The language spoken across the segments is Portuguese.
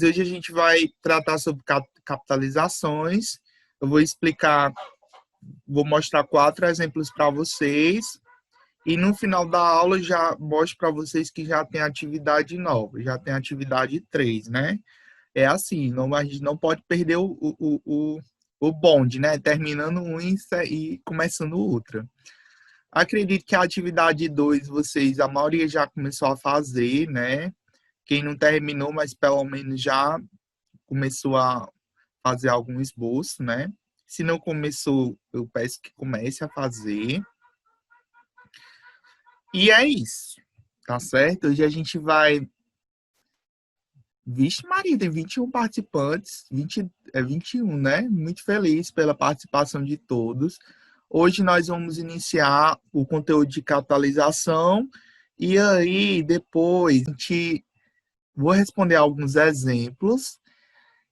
Hoje a gente vai tratar sobre capitalizações. Eu vou explicar, vou mostrar 4 exemplos para vocês. E no final da aula já mostro para vocês que já tem atividade nova, já tem atividade 3, né? É assim, não, a gente não pode perder o bonde, né? Terminando um e começando outra. Acredito que a atividade 2 vocês, a maioria já começou a fazer, né? Quem não terminou, mas pelo menos já começou a fazer algum esboço, né? Se não começou, eu peço que comece a fazer. E é isso, tá certo? Hoje a gente vai. Vixe, Maria, tem 21 participantes, 21, né? Muito feliz pela participação de todos. Hoje nós vamos iniciar o conteúdo de capitalização e aí depois vou responder alguns exemplos.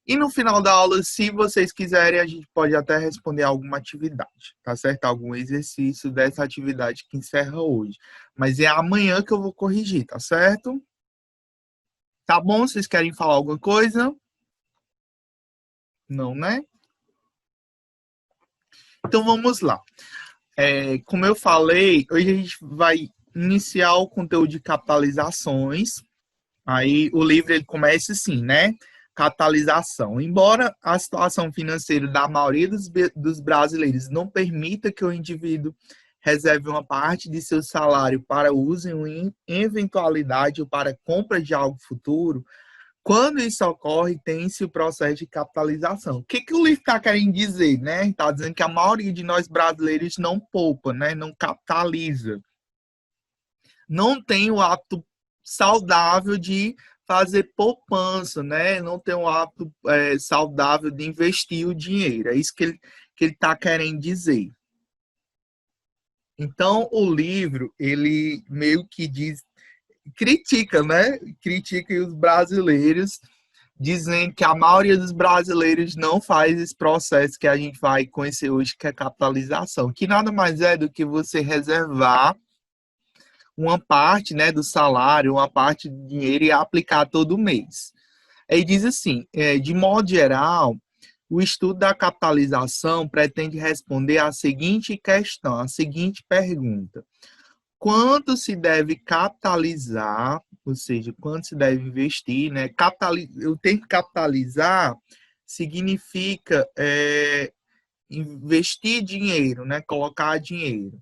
E no final da aula, se vocês quiserem, a gente pode até responder alguma atividade, tá certo? Algum exercício dessa atividade que encerra hoje. Mas é amanhã que eu vou corrigir, tá certo? Tá bom? Vocês querem falar alguma coisa? Não, né? Então vamos lá. Como eu falei, hoje a gente vai iniciar o conteúdo de capitalizações. Aí o livro ele começa assim, né? Capitalização. Embora a situação financeira da maioria dos brasileiros não permita que o indivíduo reserve uma parte de seu salário para uso em eventualidade ou para compra de algo futuro, quando isso ocorre, tem-se o processo de capitalização. O que o livro está querendo dizer, né? Está dizendo que a maioria de nós brasileiros não poupa, né? Não capitaliza. Não tem o hábito saudável de fazer poupança, né? Não tem um hábito saudável de investir o dinheiro. É isso que ele está querendo dizer. Então, o livro, ele meio que critica, né? Critica os brasileiros, dizendo que a maioria dos brasileiros não faz esse processo que a gente vai conhecer hoje, que é capitalização, que nada mais é do que você reservar uma parte, né, do salário, uma parte do dinheiro e aplicar todo mês. Aí diz assim, de modo geral, o estudo da capitalização pretende responder à seguinte questão, à seguinte pergunta: quanto se deve capitalizar, ou seja, quanto se deve investir, né? O termo capitalizar significa investir dinheiro, né? Colocar dinheiro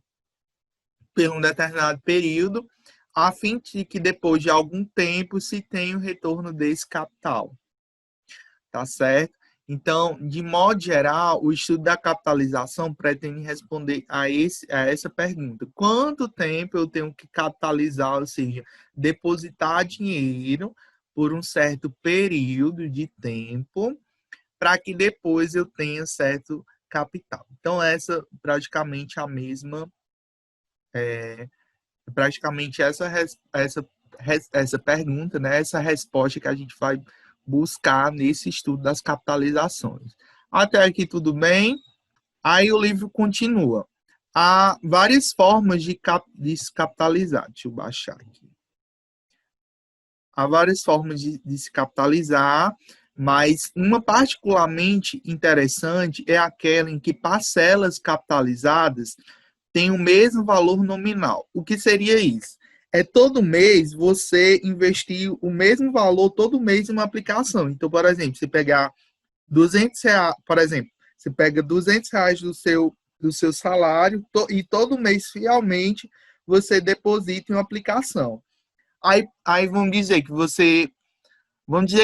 por um determinado período, a fim de que depois de algum tempo se tenha o retorno desse capital, tá certo? Então, de modo geral, o estudo da capitalização pretende responder a essa pergunta: quanto tempo eu tenho que capitalizar, ou seja, depositar dinheiro por um certo período de tempo, para que depois eu tenha certo capital. Então, praticamente a mesma, praticamente essa pergunta, né? Essa resposta que a gente vai buscar nesse estudo das capitalizações. Até aqui tudo bem? Aí o livro continua. Há várias formas de se capitalizar. Deixa eu baixar aqui. Há várias formas de se capitalizar, mas uma particularmente interessante é aquela em que parcelas capitalizadas têm o mesmo valor nominal. O que seria isso? É todo mês você investir o mesmo valor todo mês em uma aplicação. Então, por exemplo, você pegar R$ 200, por exemplo, você pega R$ 200 do seu salário e todo mês, fielmente, você deposita em uma aplicação. Aí vamos dizer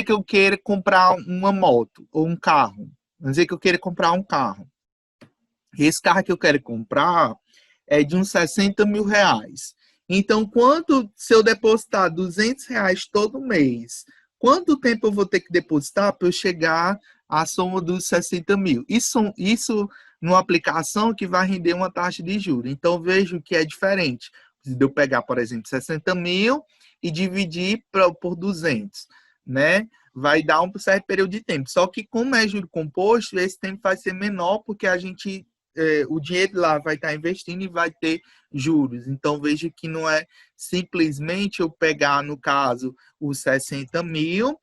que eu queira comprar uma moto ou um carro. Vamos dizer que eu queira comprar um carro. Esse carro que eu quero comprar é de uns R$ 60.000. Então, se eu depositar R$ 200 todo mês, quanto tempo eu vou ter que depositar para eu chegar à soma dos 60 mil? Isso numa aplicação que vai render uma taxa de juros. Então, vejo que é diferente. Se eu pegar, por exemplo, 60 mil e dividir por 200, né? Vai dar um certo período de tempo. Só que, como é juro composto, esse tempo vai ser menor, porque o dinheiro lá vai estar investindo e vai ter juros. Então, veja que não é simplesmente eu pegar, no caso, os 60 mil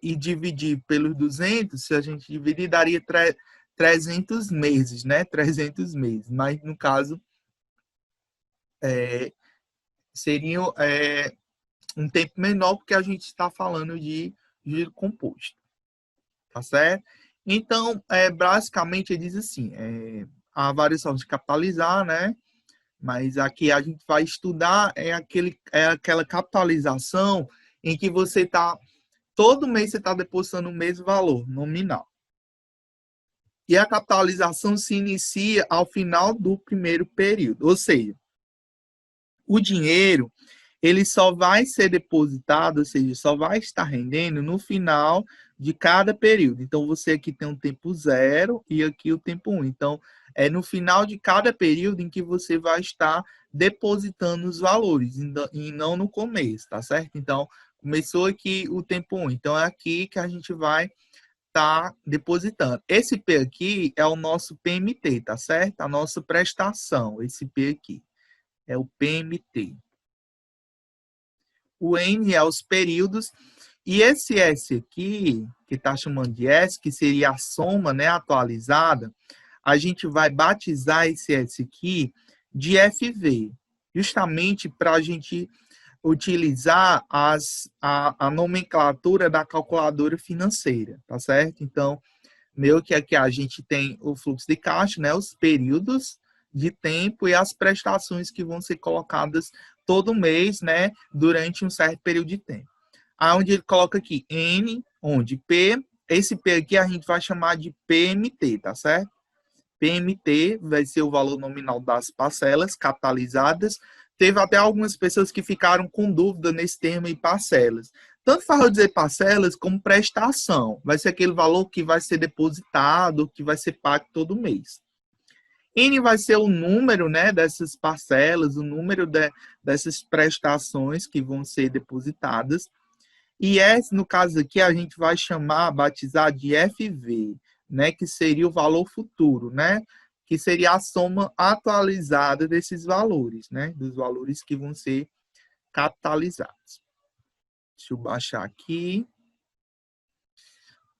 e dividir pelos 200, se a gente dividir, daria 300 meses, né? 300 meses. Mas, no caso, seria um tempo menor, porque a gente está falando de giro composto. Tá certo? Então, basicamente, ele diz assim, a variação de capitalizar, né? Mas aqui a gente vai estudar aquela capitalização em que você está, todo mês você está depositando o mesmo valor nominal. E a capitalização se inicia ao final do primeiro período, ou seja, o dinheiro ele só vai ser depositado, ou seja, só vai estar rendendo no final de cada período. Então, você aqui tem um tempo 0 e aqui o tempo 1. Então, é no final de cada período em que você vai estar depositando os valores, e não no começo, tá certo? Então, começou aqui o tempo 1. Então, é aqui que a gente vai estar depositando. Esse P aqui é o nosso PMT, tá certo? A nossa prestação, esse P aqui é o PMT. O N é os períodos, e esse S aqui, que está chamando de S, que seria a soma, né, atualizada, a gente vai batizar esse S aqui de FV, justamente para a gente utilizar a nomenclatura da calculadora financeira, tá certo? Então, meio que aqui a gente tem o fluxo de caixa, né, os períodos de tempo e as prestações que vão ser colocadas todo mês, né, durante um certo período de tempo. Onde ele coloca aqui N, onde P, esse P aqui a gente vai chamar de PMT, tá certo? PMT vai ser o valor nominal das parcelas capitalizadas. Teve até algumas pessoas que ficaram com dúvida nesse termo em parcelas. Tanto faz eu dizer parcelas como prestação. Vai ser aquele valor que vai ser depositado, que vai ser pago todo mês. N vai ser o número, né, dessas parcelas, o número dessas prestações que vão ser depositadas. E S, no caso aqui, a gente vai batizar de FV, né, que seria o valor futuro, né, que seria a soma atualizada desses valores, né, dos valores que vão ser capitalizados. Deixa eu baixar aqui.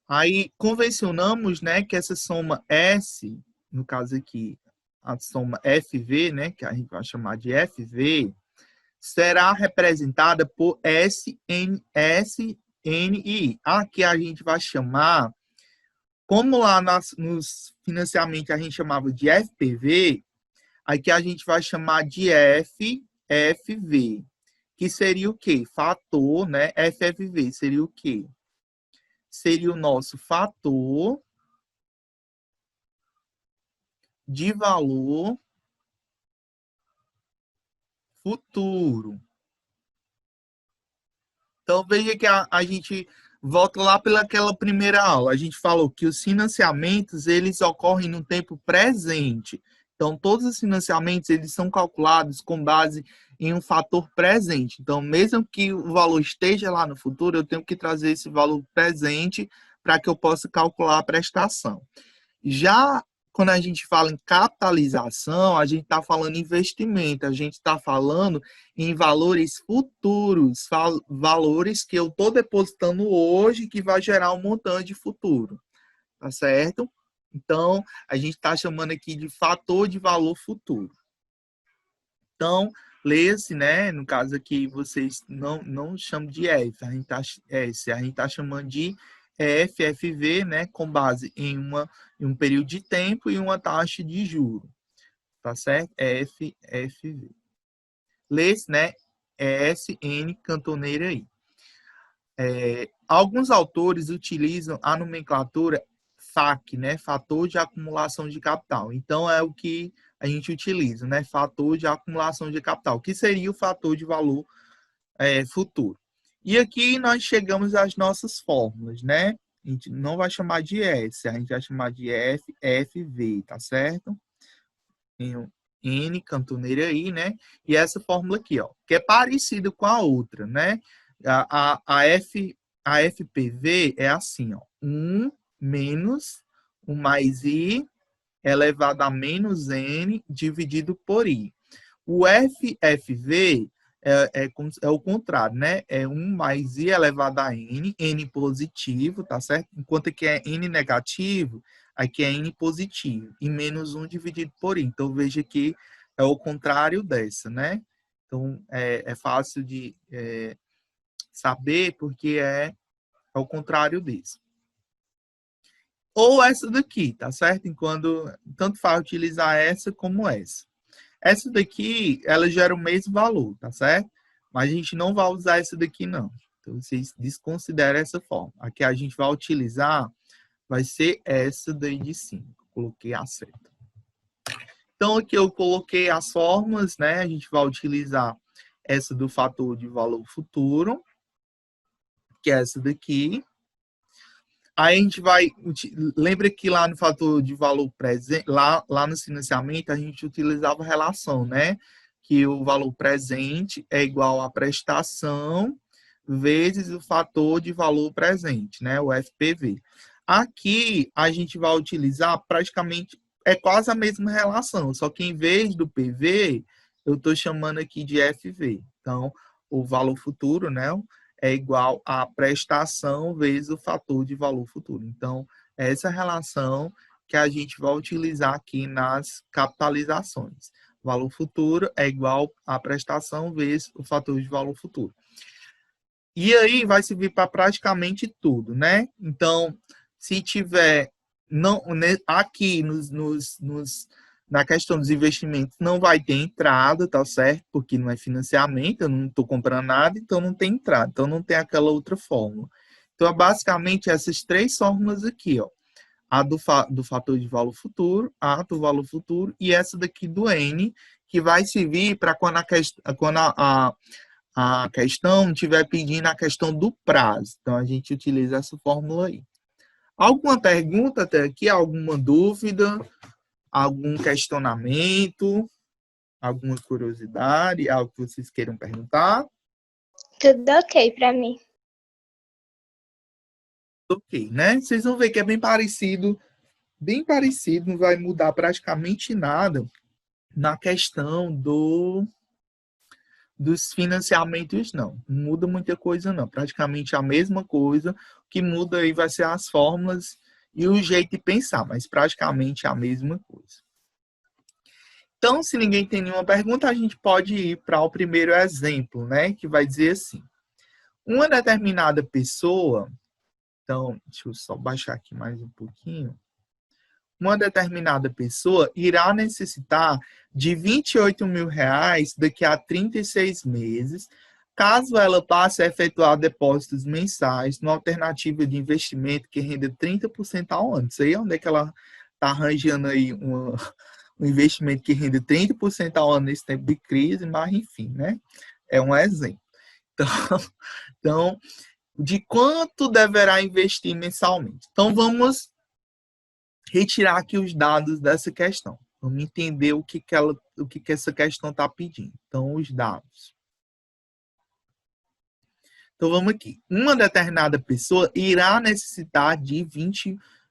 Aí, convencionamos, né, que essa soma S, no caso aqui, a soma FV, né, que a gente vai chamar de FV, será representada por SNI. Aqui a gente vai chamar, como lá nos financiamentos a gente chamava de FPV, aqui a gente vai chamar de FFV, que seria o quê? Fator, né? FFV seria o quê? Seria o nosso fator de valor futuro. Então, veja que a gente volta lá pelaquela primeira aula. A gente falou que os financiamentos, eles ocorrem no tempo presente. Então, todos os financiamentos, eles são calculados com base em um fator presente. Então, mesmo que o valor esteja lá no futuro, eu tenho que trazer esse valor presente para que eu possa calcular a prestação. Já quando a gente fala em capitalização, a gente está falando em investimento, a gente está falando em valores futuros, valores que eu estou depositando hoje que vai gerar um montante futuro, tá certo? Então, a gente está chamando aqui de fator de valor futuro. Então, leia-se, né? No caso aqui, vocês não chamam de F, a gente tá chamando de FFV, né, com base em um período de tempo e uma taxa de juro, tá certo? FFV. Lê-se, né, SN cantoneira aí. Alguns autores utilizam a nomenclatura FAC, né, fator de acumulação de capital. Então, é o que a gente utiliza, né, fator de acumulação de capital, que seria o fator de valor futuro. E aqui nós chegamos às nossas fórmulas, né? A gente não vai chamar de S, a gente vai chamar de FV, tá certo? N, cantoneira aí, né? E essa fórmula aqui, ó, que é parecida com a outra, né? A FPV é assim, ó, 1 menos 1 mais I elevado a menos N dividido por I. O FFV é o contrário, né? É 1 mais i elevado a n, n positivo, tá certo? Enquanto aqui é n negativo, aqui é n positivo, e menos 1 dividido por i. Então, veja que é o contrário dessa, né? Então, é fácil de saber porque é o contrário disso. Ou essa daqui, tá certo? Enquanto tanto faz utilizar essa como essa. Essa daqui, ela gera o mesmo valor, tá certo? Mas a gente não vai usar essa daqui, não. Então, vocês desconsideram essa forma. A que a gente vai utilizar vai ser essa daí de cima. Coloquei a seta. Então, aqui eu coloquei as formas, né? A gente vai utilizar essa do fator de valor futuro, que é essa daqui. Aí a gente vai... Lembra que lá no fator de valor presente, lá no financiamento, a gente utilizava relação, né? Que o valor presente é igual à prestação vezes o fator de valor presente, né? O FPV. Aqui, a gente vai utilizar praticamente... É quase a mesma relação, só que em vez do PV, eu estou chamando aqui de FV. Então, o valor futuro, né? É igual à prestação vezes o fator de valor futuro. Então, é essa relação que a gente vai utilizar aqui nas capitalizações. Valor futuro é igual à prestação vezes o fator de valor futuro. E aí vai servir para praticamente tudo, né? Então, se tiver aqui na questão dos investimentos não vai ter entrada, tá certo? Porque não é financiamento, eu não estou comprando nada, então não tem entrada, então não tem aquela outra fórmula. Então, é basicamente essas três fórmulas aqui, ó. A do fator de valor futuro, a do valor futuro e essa daqui do N, que vai servir para quando a questão estiver pedindo a questão do prazo. Então, a gente utiliza essa fórmula aí. Alguma pergunta até aqui? Alguma dúvida? Algum questionamento? Alguma curiosidade? Algo que vocês queiram perguntar? Tudo ok para mim. Ok, né? Vocês vão ver que é bem parecido, não vai mudar praticamente nada na questão dos financiamentos, não. Não muda muita coisa, não. Praticamente a mesma coisa. O que muda aí vai ser as fórmulas e o jeito de pensar, mas praticamente a mesma coisa. Então, se ninguém tem nenhuma pergunta, a gente pode ir para o primeiro exemplo, né? Que vai dizer assim: uma determinada pessoa. Então, deixa eu só baixar aqui mais um pouquinho. Uma determinada pessoa irá necessitar de R$ 28.000 daqui a 36 meses, caso ela passe a efetuar depósitos mensais numa alternativa de investimento que renda 30% ao ano. Isso aí é onde é que ela está arranjando aí um investimento que rende 30% ao ano nesse tempo de crise, mas enfim, né? É um exemplo. Então, de quanto deverá investir mensalmente? Então, vamos retirar aqui os dados dessa questão. Vamos entender o que essa questão está pedindo. Então, os dados. Então, vamos aqui. Uma determinada pessoa irá necessitar de R$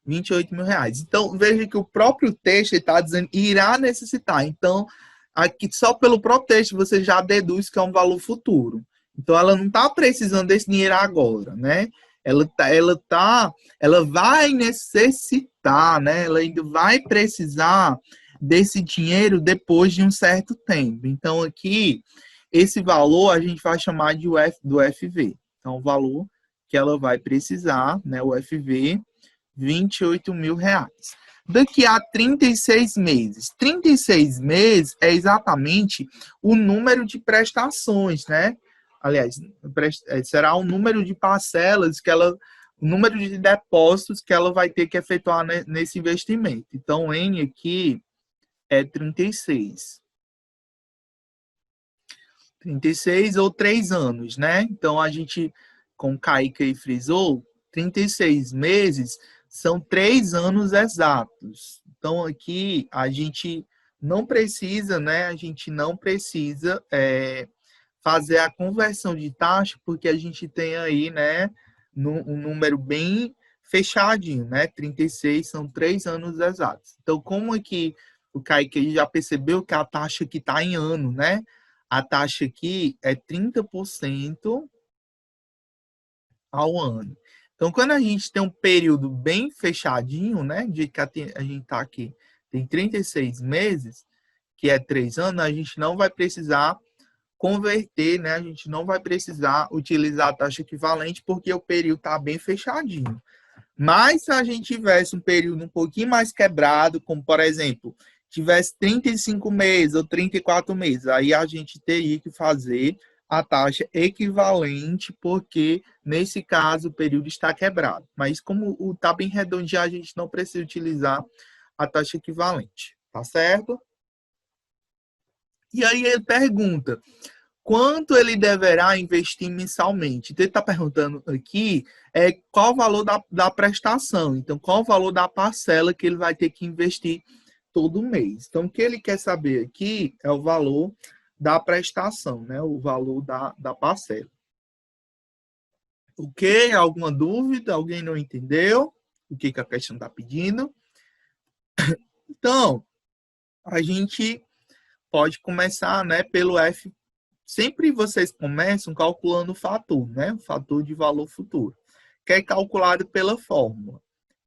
28.000. Então, veja que o próprio texto está dizendo irá necessitar. Então, aqui só pelo próprio texto você já deduz que é um valor futuro. Então, ela não está precisando desse dinheiro agora, né? Ela vai necessitar, né? Ela ainda vai precisar desse dinheiro depois de um certo tempo. Então, aqui, esse valor a gente vai chamar do FV. Então, o valor que ela vai precisar, né? O FV, R$ 28.000. Daqui a 36 meses. 36 meses é exatamente o número de prestações, né? Aliás, será o número de parcelas o número de depósitos que ela vai ter que efetuar nesse investimento. Então, N aqui é 36. 36 ou 3 anos, né? Então, a gente, como Kaique aí frisou, 36 meses são 3 anos exatos. Então, aqui, a gente não precisa, né? A gente não precisa fazer a conversão de taxa, porque a gente tem aí, né, um número bem fechadinho, né? 36 são 3 anos exatos. Então, como é que o Kaique já percebeu que a taxa que está em ano, né? A taxa aqui é 30% ao ano. Então, quando a gente tem um período bem fechadinho, né, de que a gente está aqui, tem 36 meses, que é 3 anos, a gente não vai precisar converter, né? A gente não vai precisar utilizar a taxa equivalente porque o período está bem fechadinho. Mas se a gente tivesse um período um pouquinho mais quebrado, como por exemplo, tivesse 35 meses ou 34 meses, aí a gente teria que fazer a taxa equivalente, porque nesse caso o período está quebrado. Mas como está bem redondinho, a gente não precisa utilizar a taxa equivalente, tá certo? E aí ele pergunta, quanto ele deverá investir mensalmente? Então, ele está perguntando aqui qual o valor da prestação. Então, qual o valor da parcela que ele vai ter que investir todo mês. Então, o que ele quer saber aqui é o valor da prestação, né? O valor da parcela. Ok? Alguma dúvida? Alguém não entendeu o que a questão está pedindo? Então, a gente pode começar, né, pelo F. Sempre vocês começam calculando o fator, né? O fator de valor futuro, que é calculado pela fórmula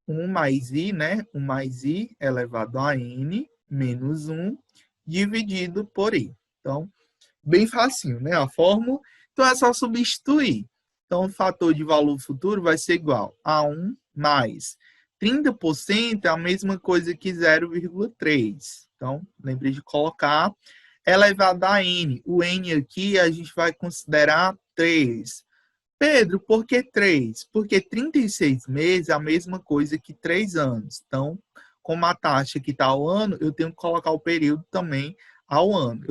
1 mais I, né? 1 mais I elevado a N menos 1 dividido por I. Então, bem facinho, né? A fórmula. Então, é só substituir. Então, o fator de valor futuro vai ser igual a 1 mais 30% é a mesma coisa que 0,3. Então, lembre de colocar elevado a N. O N aqui a gente vai considerar 3. Pedro, por que 3? Porque 36 meses é a mesma coisa que 3 anos. Então, como a taxa que está ao ano, eu tenho que colocar o período também ao ano.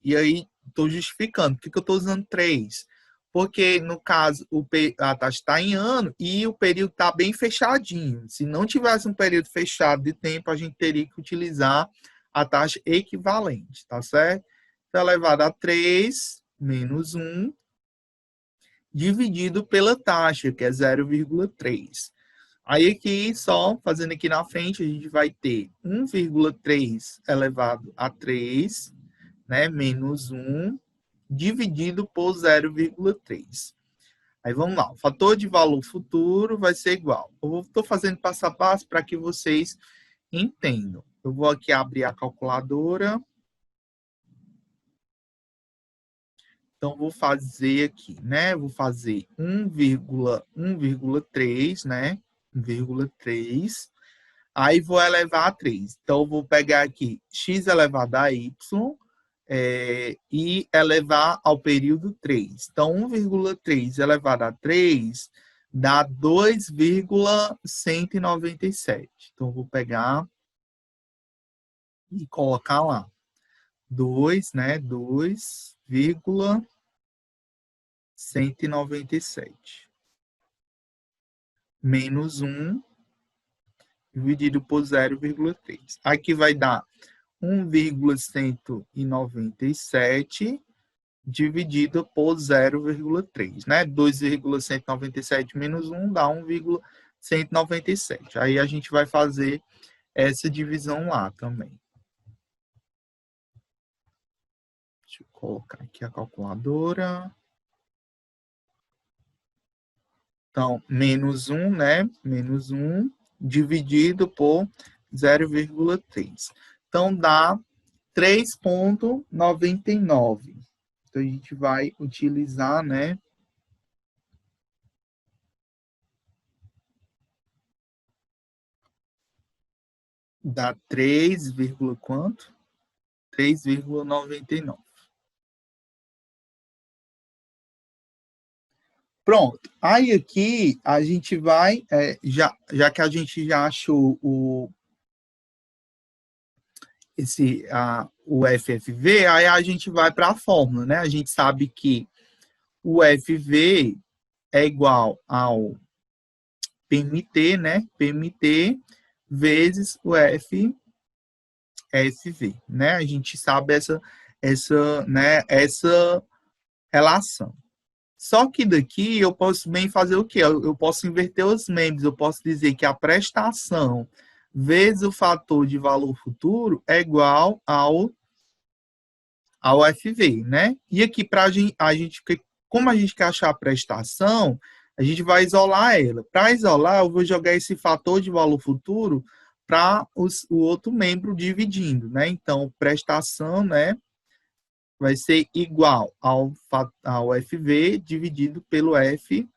E aí, estou justificando. Por que eu estou usando 3? Porque, no caso, a taxa está em ano e o período está bem fechadinho. Se não tivesse um período fechado de tempo, a gente teria que utilizar a taxa equivalente, tá certo? Então, elevado a 3 menos 1 dividido pela taxa, que é 0,3. Aí aqui, só fazendo aqui na frente, a gente vai ter 1,3 elevado a 3, né, menos 1, dividido por 0,3. Aí vamos lá, o fator de valor futuro vai ser igual. Eu estou fazendo passo a passo para que vocês entendam. Eu vou aqui abrir a calculadora. Então, vou fazer aqui, né? Vou fazer 1,3, né? 1,3. Aí, vou elevar a 3. Então, vou pegar aqui x elevado a y e elevar ao período 3. Então, 1,3 elevado a 3 dá 2,197. Então, vou pegar e colocar lá. 2, né? 2,197 menos 1 dividido por 0,3. Aqui vai dar 1,197 dividido por 0,3, né? 2,197 menos 1 dá 1,197. Aí a gente vai fazer essa divisão lá também. Deixa eu colocar aqui a calculadora. Então, menos 1, né? Menos 1 dividido por 0,3. Então, dá 3,99. Então, a gente vai utilizar, né? Dá 3, quanto? 3,99. Pronto. Aí aqui a gente vai, já que a gente já achou o FFV, aí a gente vai para a fórmula, né? A gente sabe que o FV é igual ao PMT, né? PMT vezes o FV, né? A gente sabe essa relação. Só que daqui eu posso bem fazer o quê? Eu posso inverter os membros, eu posso dizer que a prestação vezes o fator de valor futuro é igual ao a UFV, né? E aqui, para a gente, como a gente quer achar a prestação, a gente vai isolar ela. Para isolar, eu vou jogar esse fator de valor futuro para o outro membro dividindo, né? Então, prestação, né, vai ser igual ao FV dividido pelo FV.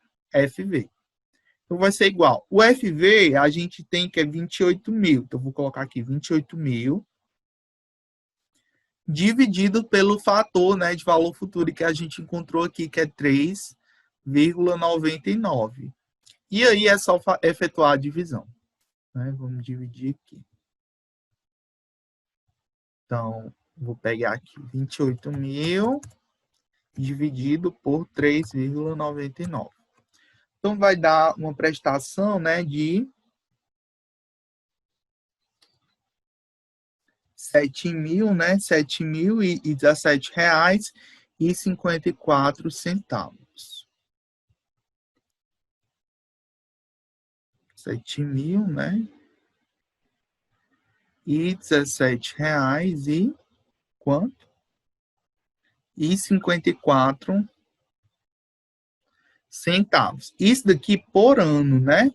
Então, vai ser igual. O FV, a gente tem que é 28 mil. Então, vou colocar aqui 28 mil dividido pelo fator, né, de valor futuro que a gente encontrou aqui, que é 3,99. E aí é só efetuar a divisão. Né? Vamos dividir aqui. Então, vou pegar aqui 28 mil dividido por 3,99. Então, vai dar uma prestação, né, de 7.000, né, R$7.017,54. 7.000, né, e R$17 e quanto? E 54 centavos. Isso daqui por ano, né?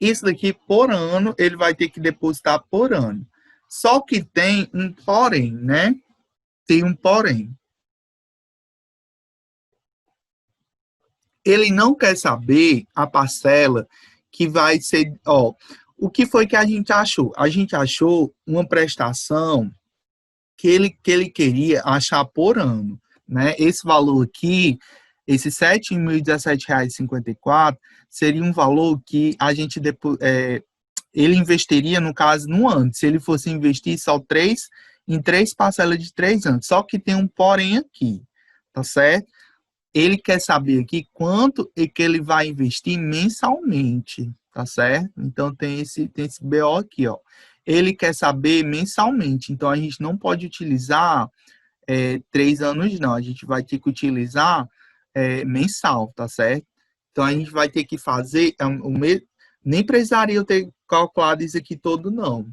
Isso daqui por ano, ele vai ter que depositar por ano. Só que tem um porém, né? Tem um porém. Ele não quer saber a parcela que vai ser, ó, o que foi que a gente achou? A gente achou uma prestação que ele queria achar por ano, né? Esse valor aqui, esse R$7.017,54, seria um valor que a gente ele investiria, no caso, no ano. Se ele fosse investir só em três parcelas de 3 anos. Só que tem um porém aqui, tá certo? Ele quer saber aqui quanto é que ele vai investir mensalmente, tá certo? Então tem esse BO aqui, ó. Ele quer saber mensalmente, então a gente não pode utilizar 3 anos, não. A gente vai ter que utilizar mensal, tá certo? Então a gente vai ter que fazer nem precisaria eu ter calculado isso aqui todo, não.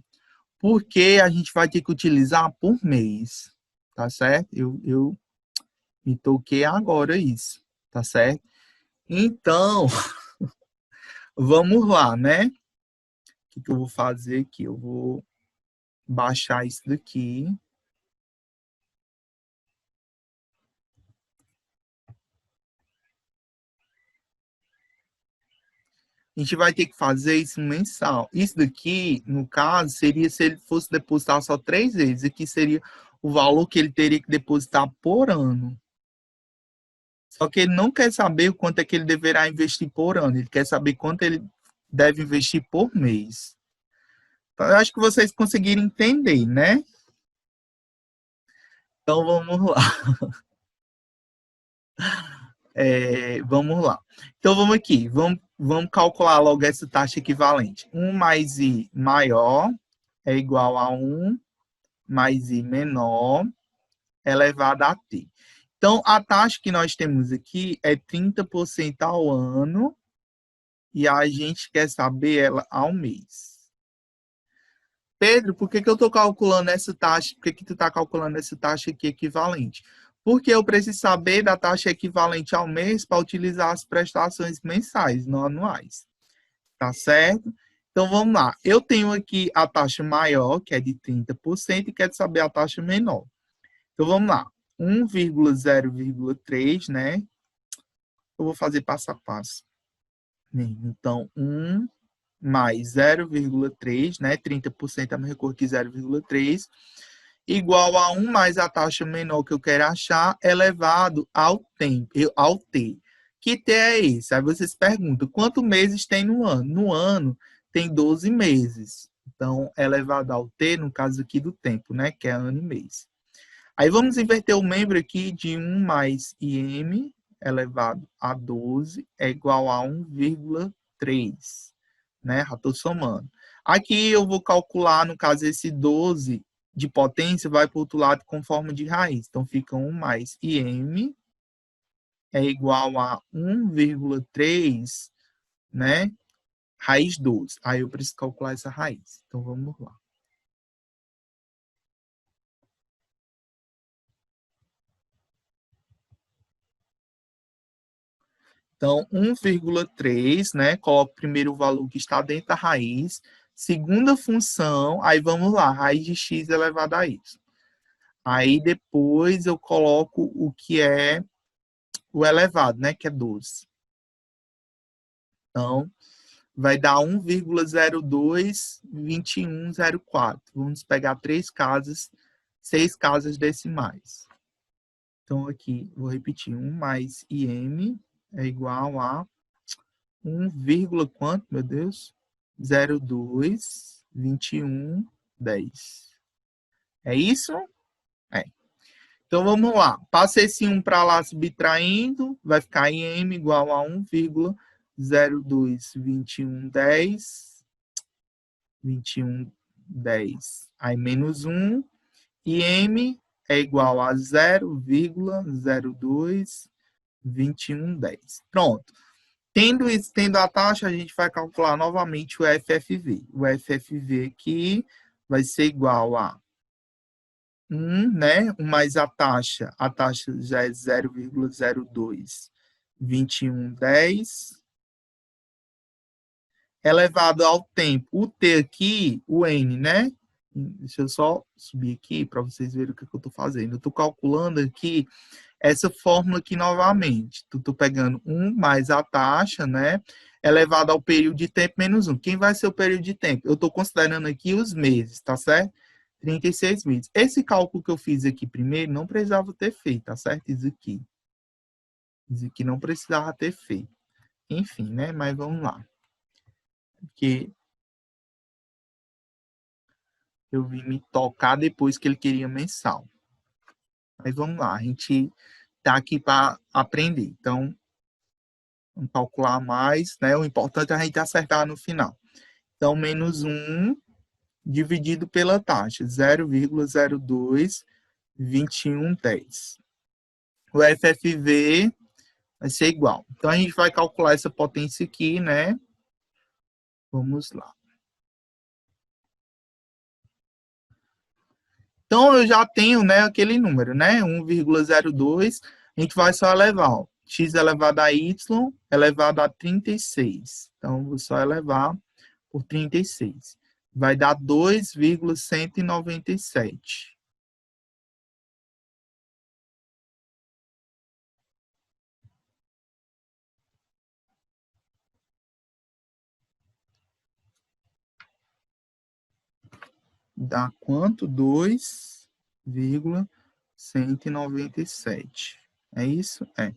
Porque a gente vai ter que utilizar por mês, tá certo? Eu me toquei agora isso, tá certo? Então, vamos lá, né? O que eu vou fazer aqui? Eu vou baixar isso daqui. A gente vai ter que fazer isso mensal. Isso daqui, no caso, seria se ele fosse depositar só 3 vezes. Aqui seria o valor que ele teria que depositar por ano. Só que ele não quer saber o quanto é que ele deverá investir por ano. Ele quer saber quanto ele deve investir por mês. Então, eu acho que vocês conseguiram entender, né? Então, vamos lá. Vamos lá. Então, vamos aqui. Vamos calcular logo essa taxa equivalente. 1 mais I maior é igual a 1 mais I menor elevado a T. Então, a taxa que nós temos aqui é 30% ao ano e a gente quer saber ela ao mês. Pedro, por que eu estou calculando essa taxa? Por que tu está calculando essa taxa aqui equivalente? Porque eu preciso saber da taxa equivalente ao mês para utilizar as prestações mensais, não anuais. Tá certo? Então, vamos lá. Eu tenho aqui a taxa maior, que é de 30%, e quero saber a taxa menor. Então, vamos lá. 1,0,3, né? Eu vou fazer passo a passo. Então, 1 mais 0,3, né? 30% é a mesma coisa que 0,3, igual a 1 mais a taxa menor que eu quero achar, elevado ao tempo, ao T. Que T é esse? Aí vocês perguntam, quantos meses tem no ano? No ano tem 12 meses. Então, elevado ao T, no caso aqui do tempo, né? Que é ano e mês. Aí vamos inverter o membro aqui de 1 mais IM elevado a 12 é igual a 1,3, né? Já estou somando. Aqui eu vou calcular, no caso, esse 12 de potência vai para o outro lado com forma de raiz. Então, fica 1 mais IM é igual a 1,3, né? Raiz 12. Aí eu preciso calcular essa raiz. Então, vamos lá. Então, 1,3, né? Coloco primeiro o valor que está dentro da raiz. Segunda função, aí vamos lá, raiz de x elevado a y. Aí depois eu coloco o que é o elevado, né? Que é 12. Então, vai dar 1,022104. Vamos pegar 6 casas decimais. Então, aqui, vou repetir. 1 mais IM é igual a 1, quanto, meu Deus? 0,22110. É isso? É. Então, vamos lá. Passa esse 1 para lá subtraindo, vai ficar IM igual a 1,022110. 2110. Aí, menos 1. E M é igual a 0,022110. Pronto. Tendo a taxa, a gente vai calcular novamente o FFV. O FFV aqui vai ser igual a 1, né? Mais a taxa já é 0,022110, elevado ao tempo. O T aqui, o N, né? Deixa eu só subir aqui para vocês verem o que eu estou fazendo. Eu estou calculando aqui essa fórmula aqui novamente. Estou pegando 1 mais a taxa, né? Elevado ao período de tempo menos 1. Quem vai ser o período de tempo? Eu estou considerando aqui os meses, tá certo? 36 meses. Esse cálculo que eu fiz aqui primeiro não precisava ter feito, tá certo? Isso aqui. Isso aqui não precisava ter feito. Enfim, né? Mas vamos lá. Porque eu vim me tocar depois que ele queria mensal. Mas vamos lá, a gente tá aqui para aprender. Então, vamos calcular mais, né? O importante é a gente acertar no final. Então, menos 1 dividido pela taxa, 0,022110. O FFV vai ser igual. Então, a gente vai calcular essa potência aqui, né? Vamos lá. Então, eu já tenho, né, aquele número, né? 1,02, a gente vai só elevar, ó, x elevado a y elevado a 36. Então, vou só elevar por 36. Vai dar 2,197. Dá quanto? 2,197. É isso? É.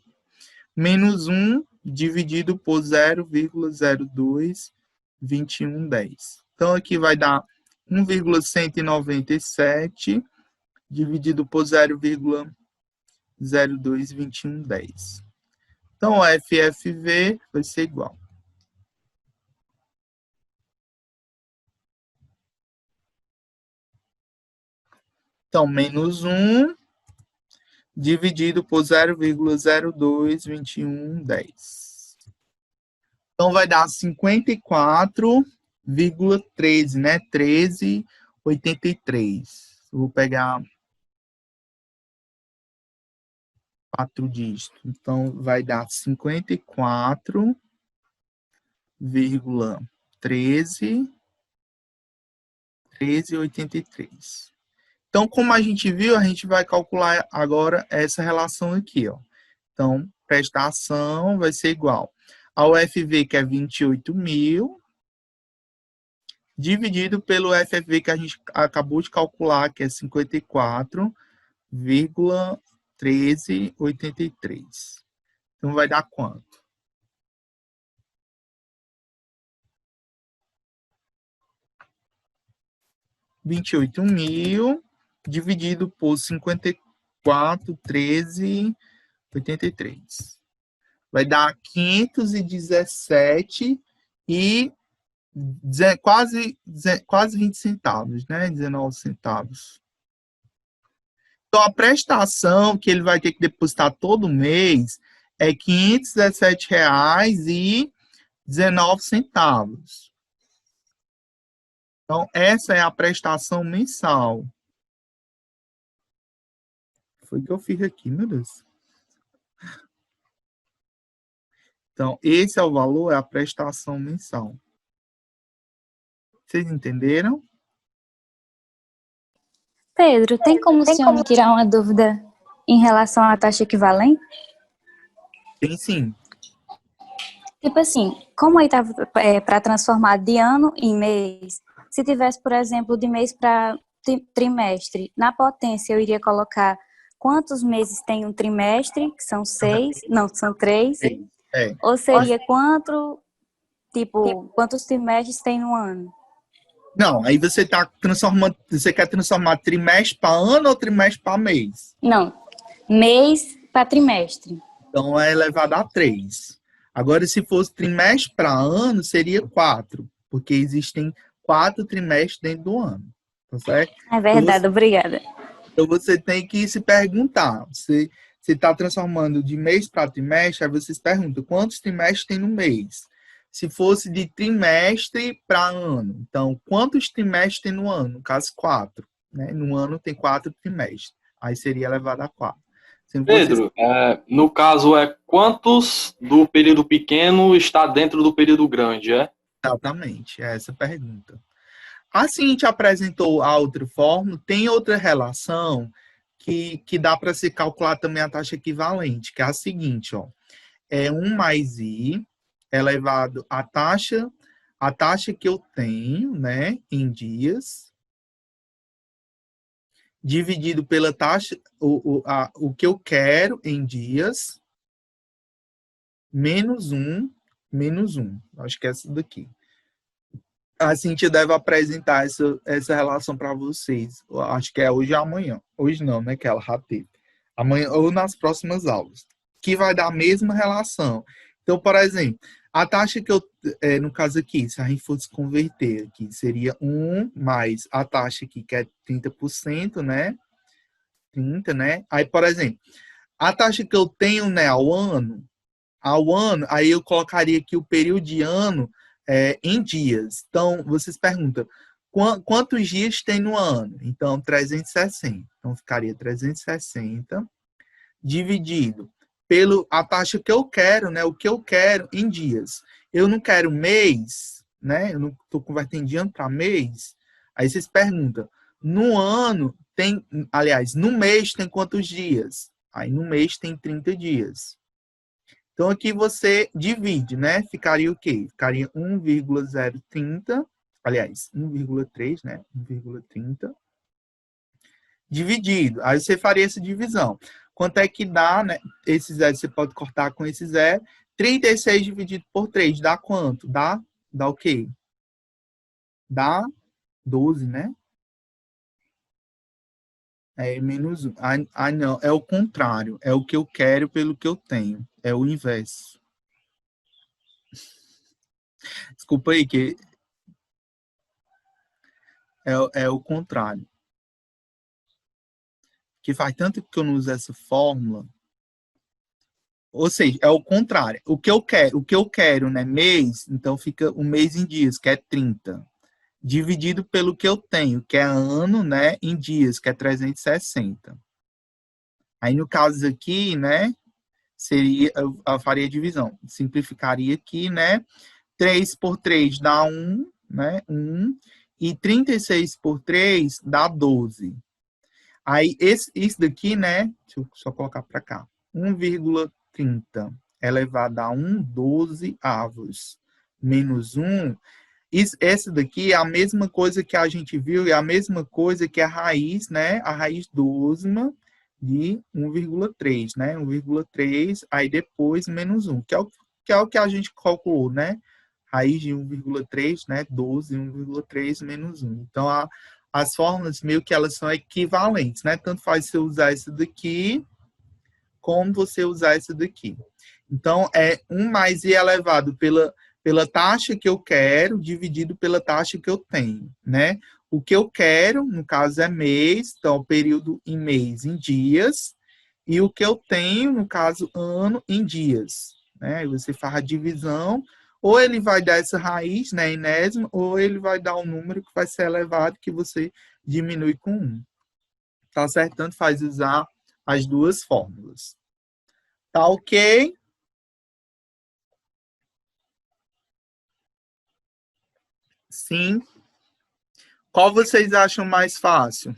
Menos 1 dividido por 0,022110. Então, aqui vai dar 1,197 dividido por 0,022110. Então, o FFV vai ser igual. Então, menos 1 dividido por 0,022110. Então, vai dar 54,13, né? 13,83. Vou pegar 4 dígitos. Então, vai dar 54,1383. Então, como a gente viu, a gente vai calcular agora essa relação aqui, ó. Então, prestação vai ser igual ao FV, que é 28.000, dividido pelo FFV, que a gente acabou de calcular, que é 54,1383. Então, vai dar quanto? 28.000 dividido por 54,1383. Vai dar 517 e quase 20 centavos, né? 19 centavos. Então, a prestação que ele vai ter que depositar todo mês é R$ 517,19. Então, essa é a prestação mensal. Foi o que eu fiz aqui, meu Deus. Então, esse é o valor, é a prestação mensal. Vocês entenderam? Pedro, tem como o senhor me tirar uma dúvida em relação à taxa equivalente? Tem sim. Tipo assim, como aí estava para transformar de ano em mês, se tivesse, por exemplo, de mês para trimestre, na potência eu iria colocar quantos meses tem um trimestre, que são 6, não, são 3, É. ou seria quantos trimestres tem no ano? Não, aí você tá transformando, você quer transformar trimestre para ano ou trimestre para mês? Não, mês para trimestre. Então é elevado a 3. Agora, se fosse trimestre para ano, seria 4, porque existem 4 trimestres dentro do ano. Tá certo? É verdade, obrigada. Então você tem que se perguntar. Você está transformando de mês para trimestre, aí você se pergunta quantos trimestres tem no mês. Se fosse de trimestre para ano, então quantos trimestres tem no ano? No caso, 4. Né? No ano tem 4 trimestres. Aí seria elevado a 4. Pedro, no caso, quantos do período pequeno está dentro do período grande, é? Exatamente, é essa a pergunta. Assim, a gente apresentou a outra fórmula, tem outra relação que dá para se calcular também a taxa equivalente, que é a seguinte, ó, é 1 mais I elevado a taxa que eu tenho, né, em dias, dividido pela taxa, o que eu quero em dias, menos 1, menos 1. Acho que é essa daqui. A Cintia deve apresentar essa relação para vocês. Eu acho que é hoje ou amanhã. Hoje não, né? Que ela já teve. Amanhã ou nas próximas aulas. Que vai dar a mesma relação. Então, por exemplo, a taxa que eu, no caso aqui, se a gente fosse converter aqui, seria 1 mais a taxa aqui, que é 30%, né? 30, né? Aí, por exemplo, a taxa que eu tenho, né, ao ano, aí eu colocaria aqui o período de ano em dias. Então, vocês perguntam, quantos dias tem no ano? Então, 360. Então, ficaria 360 dividido pelo a taxa que eu quero, né? O que eu quero em dias. Eu não quero mês, né? Eu não estou convertendo de ano para mês. Aí vocês perguntam, no ano tem, aliás, no mês tem quantos dias? Aí no mês tem 30 dias. Então, aqui você divide, né? Ficaria o quê? Ficaria 1,030, aliás, 1,3, né? 1,30 dividido. Aí você faria essa divisão. Quanto é que dá, né? Esse zero você pode cortar com esse zero. 36 dividido por 3 dá quanto? Dá o quê? Dá 12, né? É menos 1. Não, é o contrário. É o que eu quero pelo que eu tenho. É o inverso. Desculpa aí, que é o contrário. Que faz tanto que eu não uso essa fórmula. Ou seja, é o contrário. O que eu quero, né, mês, então fica o mês em dias, que é 30, dividido pelo que eu tenho, que é ano, né, em dias, que é 360. Aí no caso aqui, né, eu faria a divisão, simplificaria aqui, né, 3 por 3 dá 1, né, 1, e 36 por 3 dá 12. Aí, isso daqui, né? Deixa eu só colocar para cá. 1,30 elevado a 1,12 avos menos 1. Essa daqui é a mesma coisa que a gente viu, é a mesma coisa que a raiz, né? A raiz dosma de 1,3, né? 1,3, aí depois menos 1, que é o que a gente calculou, né? Raiz de 1,3, né? 12, 1,3 menos 1. Então, as fórmulas meio que elas são equivalentes, né? Tanto faz você usar essa daqui, como você usar essa daqui. Então, é 1 mais i elevado pela taxa que eu quero, dividido pela taxa que eu tenho, né? O que eu quero, no caso, é mês, então, o período em mês, em dias, e o que eu tenho, no caso, ano, em dias, né? Você faz a divisão, ou ele vai dar essa raiz, né, enésima, ou ele vai dar um número que vai ser elevado, que você diminui com 1. Tá certo? Tanto faz usar as duas fórmulas. Tá ok? Sim. Qual vocês acham mais fácil?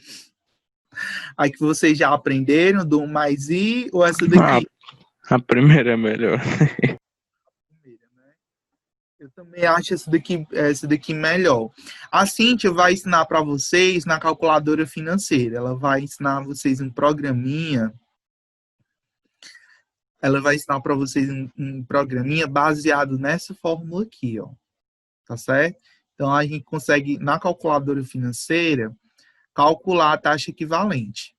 A que vocês já aprenderam, do mais I, ou essa daqui? A primeira é melhor. Eu também acho essa daqui melhor. A Cíntia vai ensinar para vocês na calculadora financeira. Ela vai ensinar vocês um programinha. Ela vai ensinar para vocês um programinha baseado nessa fórmula aqui, ó. Tá certo? Então, a gente consegue, na calculadora financeira, calcular a taxa equivalente.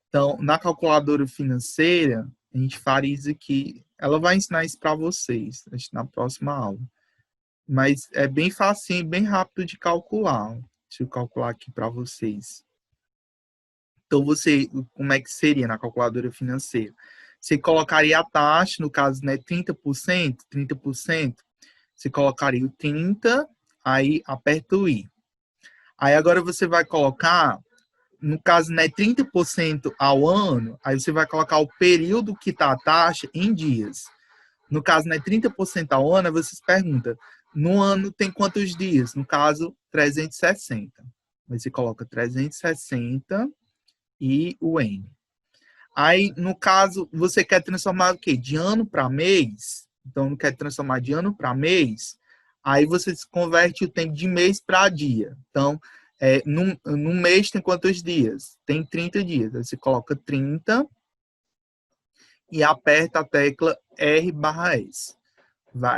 Então, na calculadora financeira, a gente faria isso aqui. Ela vai ensinar isso para vocês na próxima aula. Mas é bem facinho, bem rápido de calcular. Deixa eu calcular aqui para vocês. Então, como é que seria na calculadora financeira? Você colocaria a taxa, no caso, né, 30%, você colocaria o 30, aí aperta o I. Aí agora você vai colocar, no caso, né, 30% ao ano, aí você vai colocar o período que está a taxa em dias. No caso, né, 30% ao ano, aí você se pergunta, no ano tem quantos dias? No caso, 360. Aí você coloca 360 e o N. Aí, no caso, você quer transformar o quê? De ano para mês? Então, não quer transformar de ano para mês? Aí você converte o tempo de mês para dia. Então, num mês tem quantos dias? Tem 30 dias. Aí você coloca 30 e aperta a tecla R/S.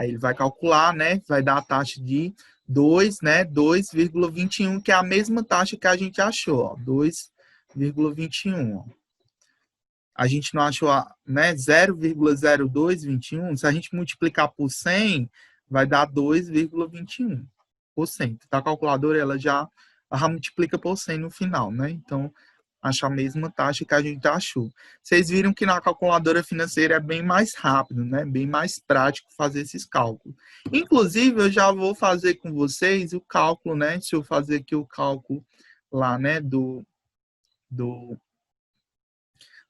Ele vai calcular, né? Vai dar a taxa de 2, né? 2,21, que é a mesma taxa que a gente achou, ó. 2,21, ó. A gente não achou, né, 0,0221, se a gente multiplicar por 100, vai dar 2,21%. Então, a calculadora ela já multiplica por 100 no final, né? Então, acha a mesma taxa que a gente achou. Vocês viram que na calculadora financeira é bem mais rápido, né? Bem mais prático fazer esses cálculos. Inclusive, eu já vou fazer com vocês o cálculo, né? Deixa eu fazer aqui o cálculo lá, né,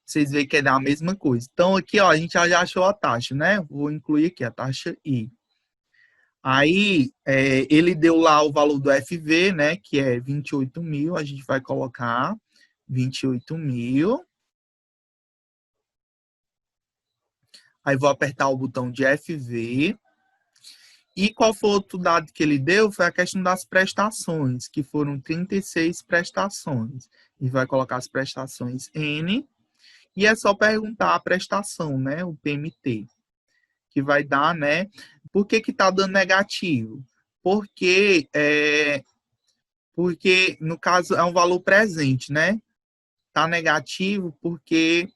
vocês veem que é da mesma coisa. Então, aqui, ó, a gente já achou a taxa, né? Vou incluir aqui a taxa I. Aí, ele deu lá o valor do FV, né? Que é 28 mil. A gente vai colocar 28 mil. Aí, vou apertar o botão de FV. E qual foi o outro dado que ele deu? Foi a questão das prestações, que foram 36 prestações. E vai colocar as prestações N. E é só perguntar a prestação, né? O PMT, que vai dar, né? Por que está dando negativo? Porque, no caso, é um valor presente, né? Está negativo porque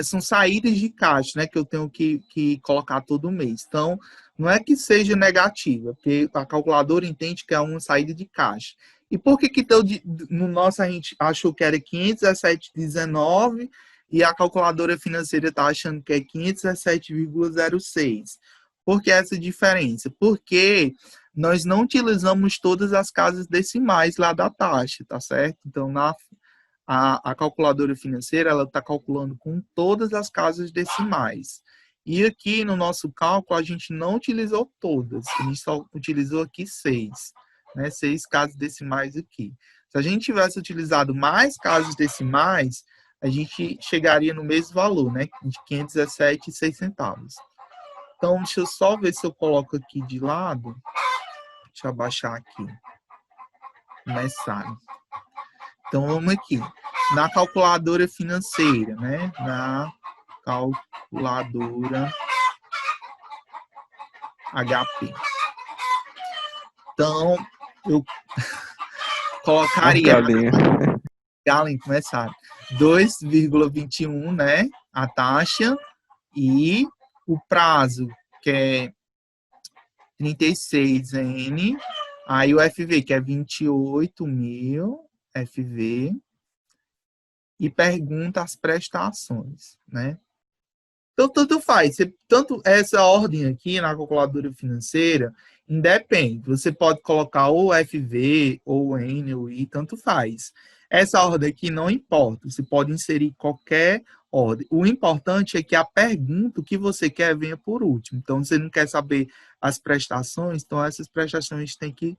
são saídas de caixa, né? Que eu tenho que colocar todo mês. Então, não é que seja negativa, porque a calculadora entende que é uma saída de caixa. E por que no nosso a gente achou que era 517,19 e a calculadora financeira está achando que é 517,06? Por que essa diferença? Porque nós não utilizamos todas as casas decimais lá da taxa, tá certo? Então, a calculadora financeira ela está calculando com todas as casas decimais. E aqui no nosso cálculo a gente não utilizou todas, a gente só utilizou aqui 6. Né, 6 casas decimais aqui. Se a gente tivesse utilizado mais casas decimais, a gente chegaria no mesmo valor, né, de 517,06. Então, deixa eu só ver se eu coloco aqui de lado. Deixa eu abaixar aqui. Começar. Então, vamos aqui. Na calculadora financeira, né, na calculadora HP. Então, eu colocaria galinha começar 2,21, né? A taxa e o prazo, que é 36N, aí o FV, que é 28 mil FV, e pergunta as prestações, né? Então, tanto faz. Tanto essa ordem aqui na calculadora financeira, independe. Você pode colocar ou FV, ou N, ou I, tanto faz. Essa ordem aqui não importa. Você pode inserir qualquer ordem. O importante é que a pergunta que você quer venha por último. Então, você não quer saber as prestações, então essas prestações têm que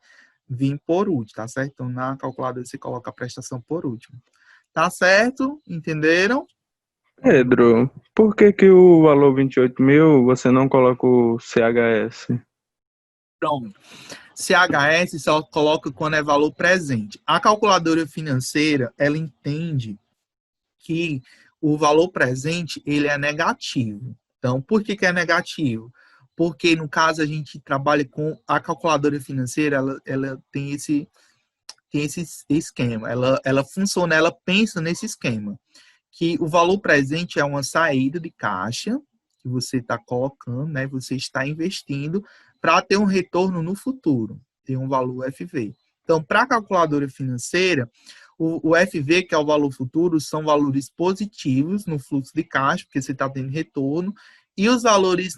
vir por último, tá certo? Então, na calculadora você coloca a prestação por último. Tá certo? Entenderam? Pedro, por que que o valor 28 mil você não coloca o CHS? Pronto. CHS só coloca quando é valor presente. A calculadora financeira, ela entende que o valor presente, ele é negativo. Então, por que que é negativo? Porque, no caso, a gente trabalha com a calculadora financeira, ela tem esse esquema. Ela funciona, ela pensa nesse esquema. Que o valor presente é uma saída de caixa que você está colocando, né? Você está investindo para ter um retorno no futuro. Tem um valor FV. Então, para a calculadora financeira, o FV, que é o valor futuro, são valores positivos no fluxo de caixa, porque você está tendo retorno, e os valores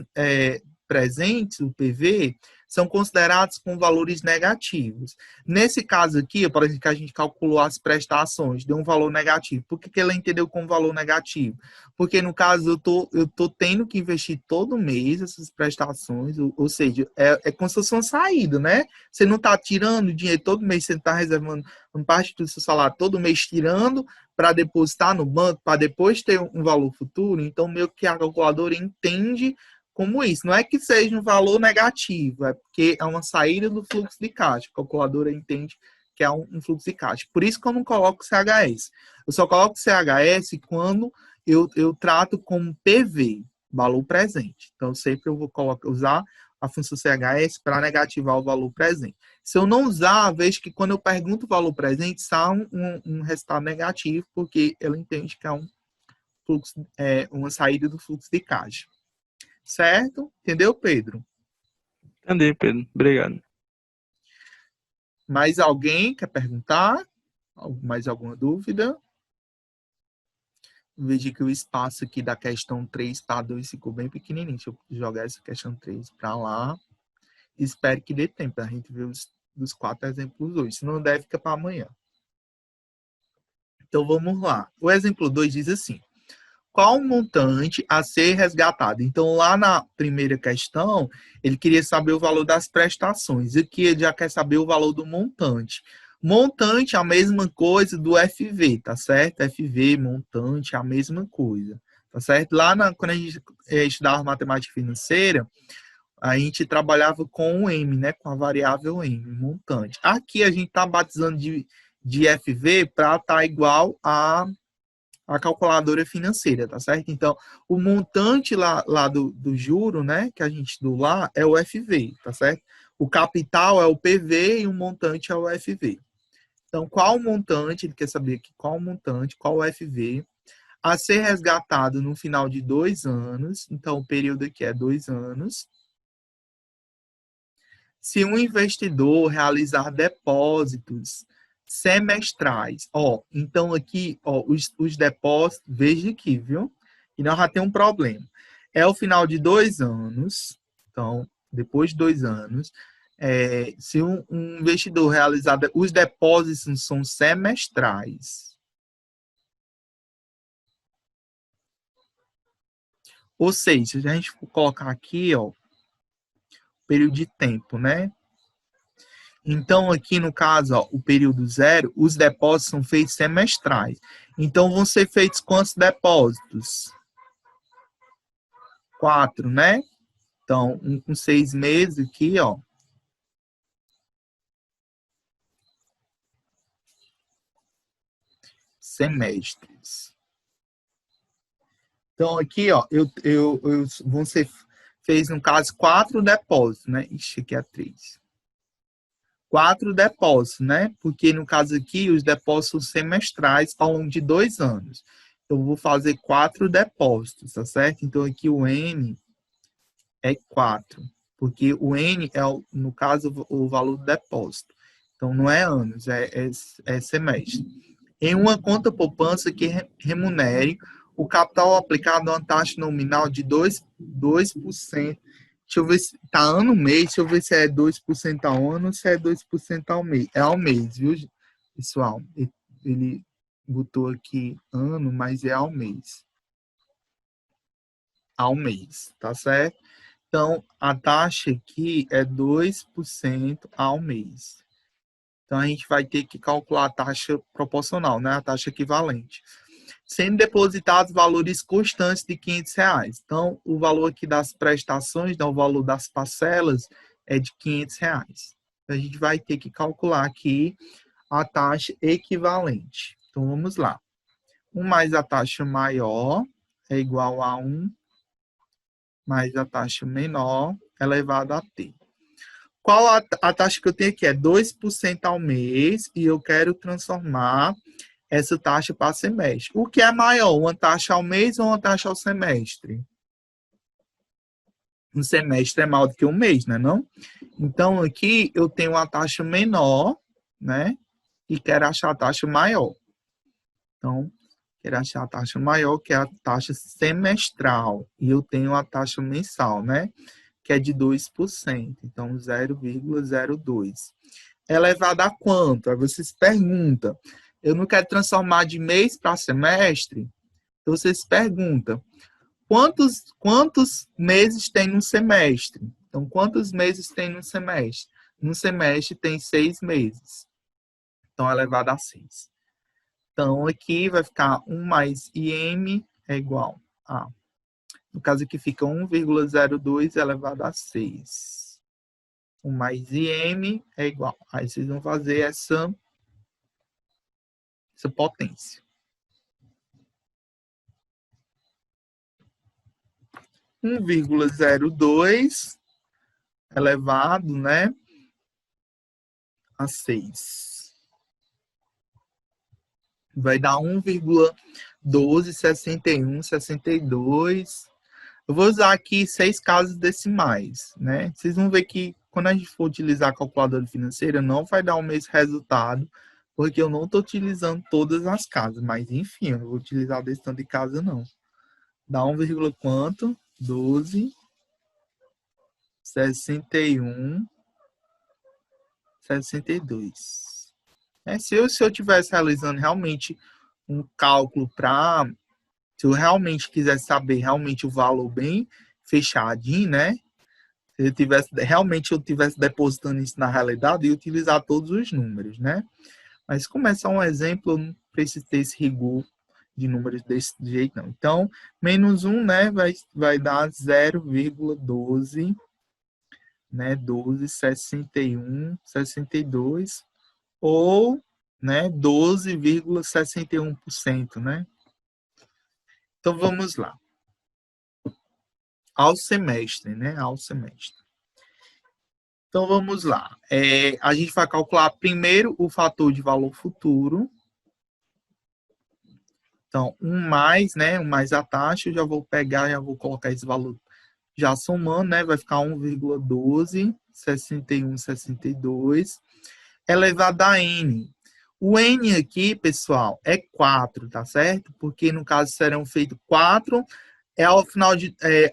presentes, o PV, são considerados com valores negativos. Nesse caso aqui, por exemplo, que a gente calculou as prestações, deu um valor negativo. Por que ela entendeu como valor negativo? Porque, no caso, eu tô tendo que investir todo mês essas prestações, ou seja, é como se fosse uma saída, né? Você não está tirando dinheiro todo mês, você está reservando uma parte do seu salário todo mês, tirando para depositar no banco, para depois ter um valor futuro. Então, meio que a calculadora entende como isso. Não é que seja um valor negativo, é porque é uma saída do fluxo de caixa. A calculadora entende que é um fluxo de caixa. Por isso que eu não coloco CHS. Eu só coloco CHS quando eu trato como PV, valor presente. Então, sempre eu vou usar a função CHS para negativar o valor presente. Se eu não usar, vejo que quando eu pergunto o valor presente, sai um resultado negativo, porque ela entende que é uma saída do fluxo de caixa. Certo? Entendeu, Pedro? Entendi, Pedro. Obrigado. Mais alguém quer perguntar? Mais alguma dúvida? Veja que o espaço aqui da questão 3 para 2 ficou bem pequenininho. Deixa eu jogar essa questão 3 para lá. Espero que dê tempo para a gente ver os 4 exemplos hoje. Se não der, fica para amanhã. Então, vamos lá. O exemplo 2 diz assim: qual o montante a ser resgatado? Então, lá na primeira questão, ele queria saber o valor das prestações. Aqui ele já quer saber o valor do montante. Montante é a mesma coisa do FV, tá certo? FV, montante, é a mesma coisa, tá certo? Quando a gente estudava matemática financeira, a gente trabalhava com o M, né? Com a variável M, montante. Aqui a gente está batizando de FV para estar igual a calculadora financeira, tá certo? Então, o montante lá do juro, né, que a gente estudou lá, é o FV, tá certo? O capital é o PV e o montante é o FV. Então, qual o montante, ele quer saber aqui qual o montante, qual o FV, a ser resgatado no final de 2 anos, então o período aqui é 2 anos, se um investidor realizar depósitos semestrais. Então aqui, os depósitos, veja aqui, viu? E nós já tem um problema. É o final de 2 anos, então, depois de 2 anos, se um investidor realizar, os depósitos são semestrais. Ou seja, se a gente for colocar aqui, período de tempo, né? Então, aqui no caso, o período 0, os depósitos são feitos semestrais. Então, vão ser feitos quantos depósitos? 4, né? Então, com 6 meses aqui, semestres. Então, aqui, vão ser fez, no caso, 4 depósitos, né? Ixi, aqui é 3. 4 depósitos, né? Porque, no caso aqui, os depósitos semestrais ao longo de 2 anos. Eu vou fazer 4 depósitos, tá certo? Então, aqui o N é 4. Porque o N é, no caso, o valor do depósito. Então, não é anos, é semestre. Em uma conta poupança que remunere o capital aplicado a uma taxa nominal de 2%. Deixa eu ver se tá ano mês, deixa eu ver se é 2% ao ano ou se é 2% ao mês. É ao mês, viu, pessoal? Ele botou aqui ano, mas é ao mês. ao mês, tá certo? Então, a taxa aqui é 2% ao mês. Então, a gente vai ter que calcular a taxa proporcional, né? A taxa equivalente. Sendo depositados valores constantes de R$ 500. Então, o valor aqui das prestações, né, o valor das parcelas, é de R$ 500. Então, a gente vai ter que calcular aqui a taxa equivalente. Então, vamos lá. 1 mais a taxa maior é igual a 1 mais a taxa menor elevado a t. Qual a taxa que eu tenho aqui? É 2% ao mês e eu quero transformar essa taxa para semestre. O que é maior, uma taxa ao mês ou uma taxa ao semestre? Um semestre é maior do que um mês, né, não? Então, aqui eu tenho uma taxa menor, né? E quero achar a taxa maior. Então, quero achar a taxa maior, que é a taxa semestral. E eu tenho a taxa mensal, né? Que é de 2%. Então, 0,02. Elevado a quanto? Aí vocês perguntam. Eu não quero transformar de mês para semestre. Então, vocês perguntam. Quantos meses tem no semestre? Então, quantos meses tem no semestre? No semestre tem 6 meses. Então, elevado a 6. Então, aqui vai ficar 1 mais IM é igual a... No caso aqui fica 1,02 elevado a 6. 1 mais IM é igual. Aí vocês vão fazer essa potência. 1,02 elevado, né, a 6. Vai dar 1,126162. Eu vou usar aqui 6 casas decimais, né? Vocês vão ver que quando a gente for utilizar a calculadora financeira, não vai dar o mesmo resultado, porque eu não estou utilizando todas as casas. Mas, enfim, eu não vou utilizar desse tanto de casa, não. Dá 1, quanto? 12, 61, 62. Se eu estivesse realizando realmente um cálculo para... Se eu realmente quisesse saber realmente o valor bem fechadinho, né? Se eu tivesse depositando isso na realidade e utilizar todos os números, né? Mas como é só um exemplo, eu não preciso ter esse rigor de números desse jeito, não. Então, menos 1, né, vai dar 0,12, né, 12, 61, 62, ou, né, 12,61%, né? Então, vamos lá. Ao semestre, né, ao semestre. Então, vamos lá. A gente vai calcular primeiro o fator de valor futuro. Então, 1 mais, né, 1 mais a taxa, eu já vou pegar, já vou colocar esse valor já somando, né, vai ficar 1,12, 61, 62, elevado a N. O N aqui, pessoal, é 4, tá certo? Porque, no caso, serão feitos 4,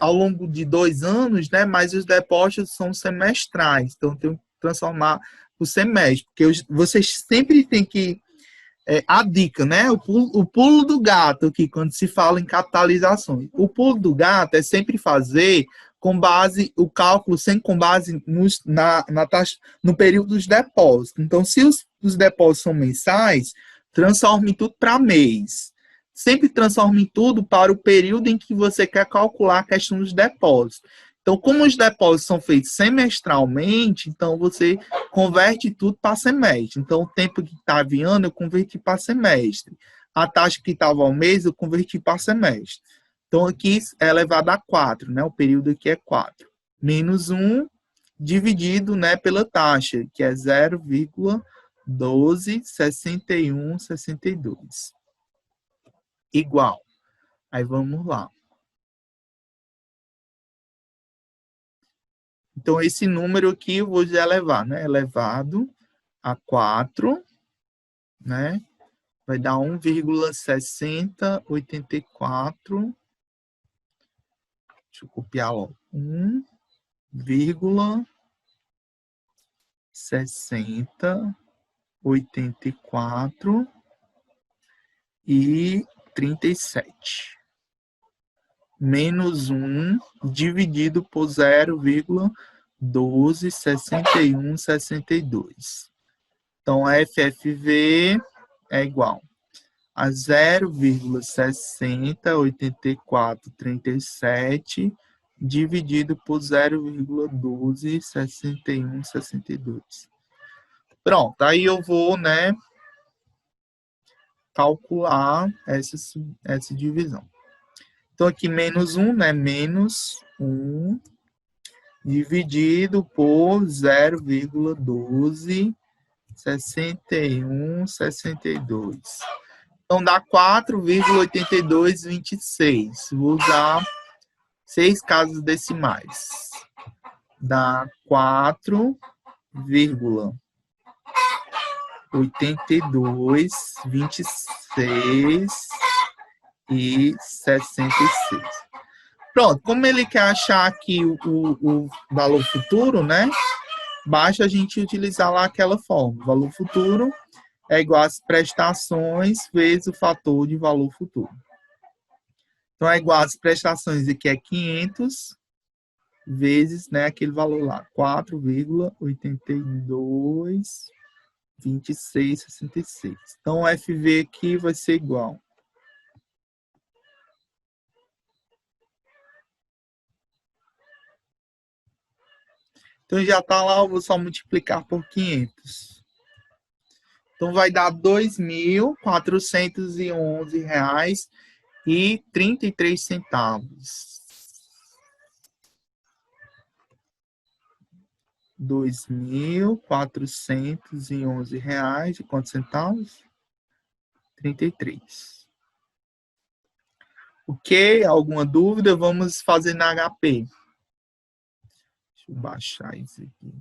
ao longo de 2 anos, né, mas os depósitos são semestrais, então eu tenho que transformar o semestre, porque vocês sempre têm que... a dica, né? O pulo do gato aqui, quando se fala em capitalizações. O pulo do gato é sempre fazer o cálculo sempre com base na taxa, no período dos depósitos. Então, se os depósitos são mensais, transforme tudo para mês. Sempre transforme tudo para o período em que você quer calcular a questão dos depósitos. Então, como os depósitos são feitos semestralmente, então você converte tudo para semestre. Então, o tempo que estava em ano, eu converti para semestre. A taxa que estava ao mês, eu converti para semestre. Então, aqui é elevado a 4, né? O período aqui é 4. Menos 1 dividido, né, pela taxa, que é 0,126162. Igual. Aí, vamos lá. Então, esse número aqui eu vou já elevar, né? Elevado a 4, né? Vai dar 1,6084. Deixa eu copiar logo. 1,6084 e 37. menos 1 dividido por 0,126162. Então, a FFV é igual a 0,608437 dividido por 0,126162. Pronto, aí eu vou, né, calcular essa divisão. Então, aqui menos 1, né, menos 1 dividido por 0,126162. Então, dá 4,8226. Vou usar 6 casas decimais. Dá 4,8226 e 66. Pronto, como ele quer achar aqui o valor futuro, né? Basta a gente utilizar lá aquela fórmula. O valor futuro é igual às prestações vezes o fator de valor futuro. Então, é igual às prestações aqui é 500 vezes, né, aquele valor lá, 4,822666. Então, o FV aqui vai ser igual. Então, já está lá, eu vou só multiplicar por 500. Então, vai dar R$ 2.411,33. R$ 2.411 e quantos centavos? 33. Ok? Alguma dúvida? Vamos fazer na HP. Deixa eu baixar isso aqui.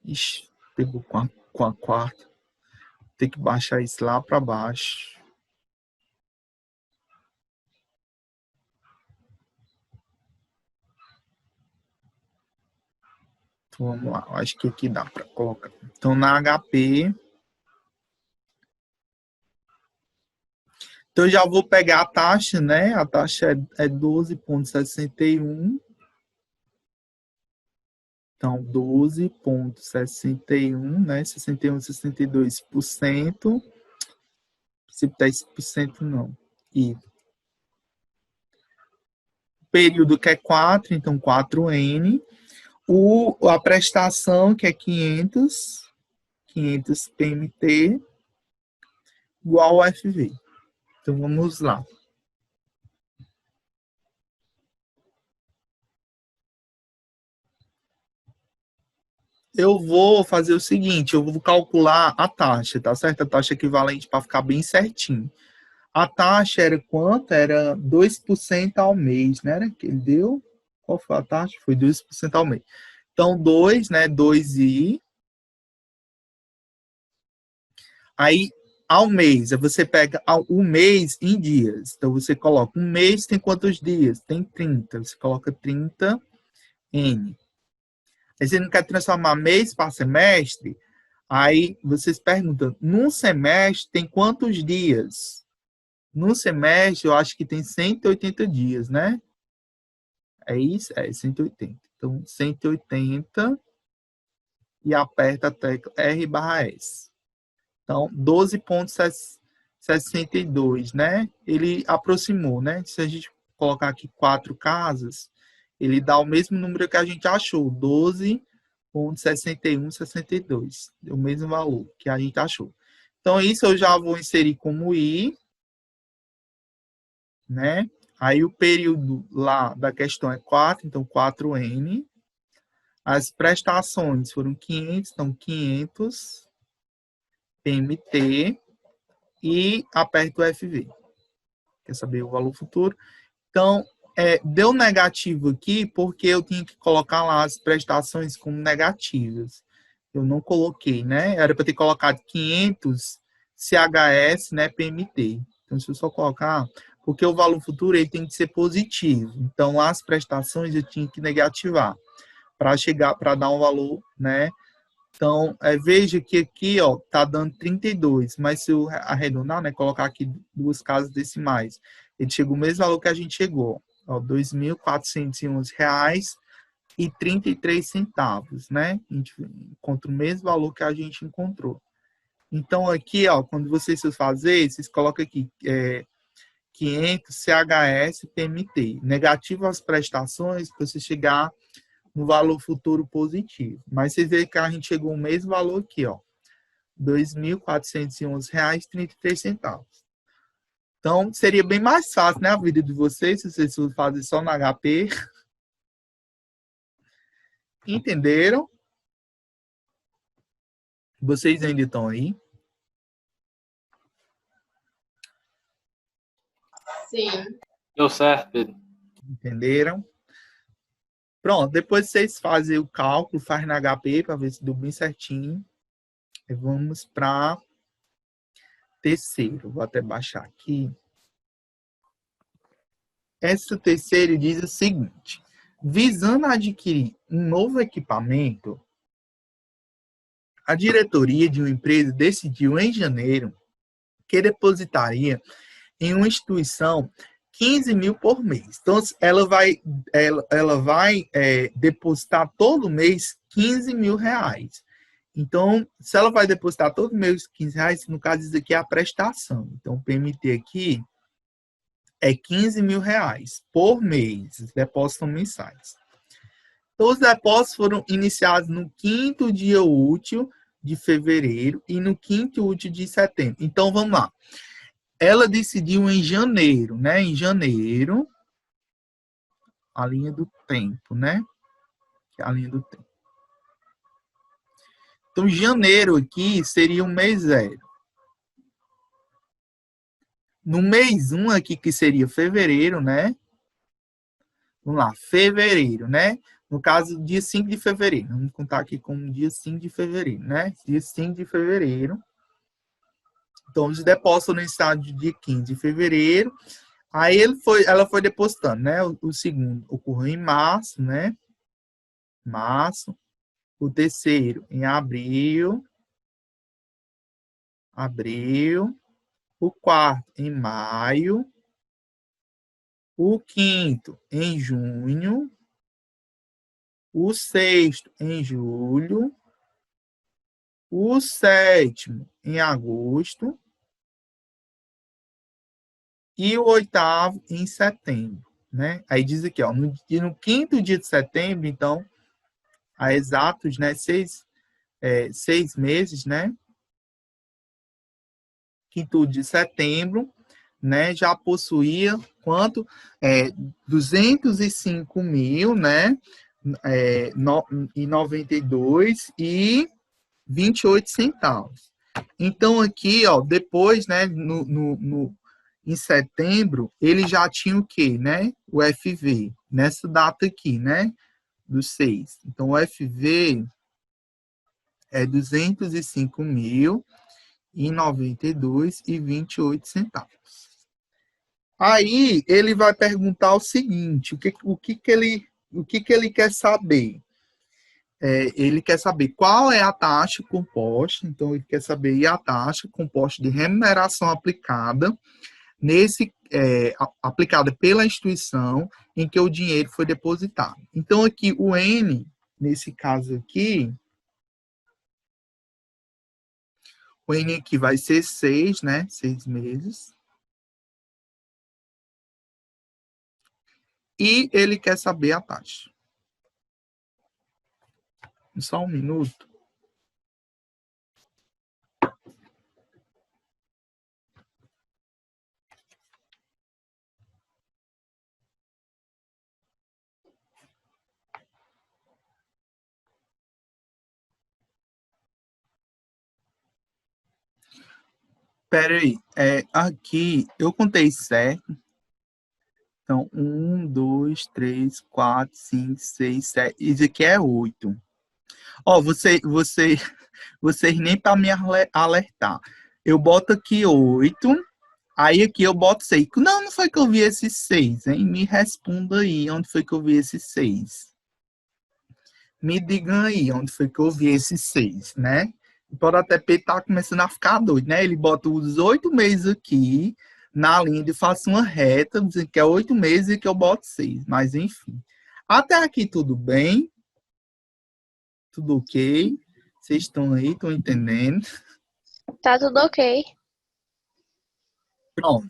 Ixi, pegou com a quarta. Tem que baixar isso lá para baixo. Então, vamos lá. Eu acho que aqui dá para colocar. Então, na HP. Então, eu já vou pegar a taxa, né? A taxa é 12,61. Então, 12,61, né? 61, 62%. Se 10% não. E o período que é 4, então 4N. A prestação, que é 500 PMT, igual ao FV. Então, vamos lá. Eu vou fazer o seguinte, eu vou calcular a taxa, tá certo? A taxa equivalente para ficar bem certinho. A taxa era quanto? Era 2% ao mês, né? Era que ele deu? Qual foi a taxa? Foi 2% ao mês. Então, 2, né? 2i. Aí, ao mês, você pega o mês em dias. Então, você coloca, um mês tem quantos dias? Tem 30. Você coloca 30N. Aí, você não quer transformar mês para semestre? Aí, vocês perguntam, num semestre tem quantos dias? No semestre, eu acho que tem 180 dias, né? É isso? É 180. Então, 180 e aperta a tecla R/S. Então, 12,62, né? Ele aproximou, né? Se a gente colocar aqui 4 casas, ele dá o mesmo número que a gente achou, 12,6162. É o mesmo valor que a gente achou. Então, isso eu já vou inserir como I, né? Aí o período lá da questão é 4, então 4N. As prestações foram 500, então 500 PMT e aperto o FV. Quer saber o valor futuro? Então, deu negativo aqui porque eu tinha que colocar lá as prestações como negativas. Eu não coloquei, né? Era para ter colocado 500 CHS, né, PMT. Então, se eu só colocar, porque o valor futuro ele tem que ser positivo. Então, as prestações eu tinha que negativar para chegar, para dar um valor, né, Então, veja que aqui, ó, tá dando 32, mas se eu arredondar, né, colocar aqui duas casas decimais, ele chegou o mesmo valor que a gente chegou, ó, R$ 2.411,33, né? A gente encontra o mesmo valor que a gente encontrou. Então, aqui, ó, quando vocês for fazer, vocês colocam aqui 500 CHS PMT. Negativo as prestações para você chegar no valor futuro positivo. Mas vocês veem que a gente chegou ao mesmo valor aqui, ó. R$ 2.411,33. Então, seria bem mais fácil, né, a vida de vocês, se vocês for fazer só no HP. Entenderam? Vocês ainda estão aí? Sim. Deu certo, Pedro. Entenderam? Pronto, depois vocês fazem o cálculo, faz na HP para ver se deu bem certinho. E vamos para terceiro. Vou até baixar aqui. Essa terceira diz o seguinte: visando adquirir um novo equipamento, a diretoria de uma empresa decidiu em janeiro que depositaria em uma instituição 15 mil por mês. Então, ela vai depositar todo mês 15 mil reais. Então, se ela vai depositar todo mês 15 reais, no caso, isso aqui é a prestação. Então, o PMT aqui é 15 mil reais por mês, os depósitos mensais. Então, os depósitos foram iniciados no 5º dia útil de fevereiro e no 5º útil de setembro. Então, vamos lá. Ela decidiu em janeiro, né? Em janeiro, a linha do tempo, né? A linha do tempo. Então, janeiro aqui seria o mês 0. No mês 1 aqui, que seria fevereiro, né? Vamos lá, fevereiro, né? No caso, dia 5 de fevereiro. Vamos contar aqui como dia 5 de fevereiro, né? Dia 5 de fevereiro. Então, os depósitos foram iniciados no dia 15 de fevereiro. Aí ela foi depositando, né? O segundo ocorreu em março, né? Março. O terceiro em abril. Abril. O quarto em maio. O quinto em junho. O sexto em julho. O sétimo em agosto. E o oitavo em setembro, né? Aí diz aqui, ó, no 5º dia de setembro, então, há exatos, né, 6 meses, né? 5º de setembro, né, já possuía quanto? 205 mil, né? E 92,28 centavos. Então, aqui, ó, depois, né, em setembro, ele já tinha o quê, né? O FV, nessa data aqui, né? Do 6. Então, o FV é 205 mil e 92,28 centavos. Aí, ele vai perguntar o seguinte, o que que ele quer saber? Ele quer saber qual é a taxa composta, então ele quer saber a taxa composta de remuneração aplicada aplicada pela instituição em que o dinheiro foi depositado. Então, aqui, o N, nesse caso aqui, o N aqui vai ser 6, né? 6 meses. E ele quer saber a taxa. Só um minuto. Peraí, aqui eu contei certo. Então, 1, 2, 3, 4, 5, 6, 7. Isso aqui é 8. Ó, vocês nem para me alertar. Eu boto aqui 8, aí aqui eu boto 6. Não foi que eu vi esses 6, hein? Me responda aí, onde foi que eu vi esses 6? Me digam aí, onde foi que eu vi esses 6, né? O P tá começando a ficar doido, né? Ele bota os 8 meses aqui na linha e faço uma reta, dizendo que é 8 meses e que eu boto 6. Mas, enfim. Até aqui tudo bem? Tudo ok? Vocês estão aí, estão entendendo? Tá tudo ok. Pronto.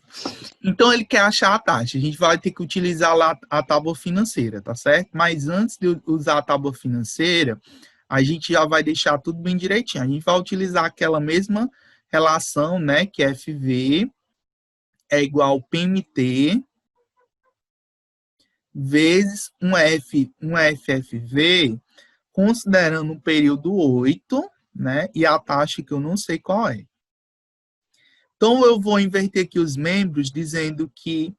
Então, ele quer achar a taxa. A gente vai ter que utilizar lá a tábua financeira, tá certo? Mas antes de usar a tábua financeira, a gente já vai deixar tudo bem direitinho. A gente vai utilizar aquela mesma relação, né? Que FV é igual ao PMT vezes um FFV, considerando o período 8, né? E a taxa que eu não sei qual é. Então, eu vou inverter aqui os membros, dizendo que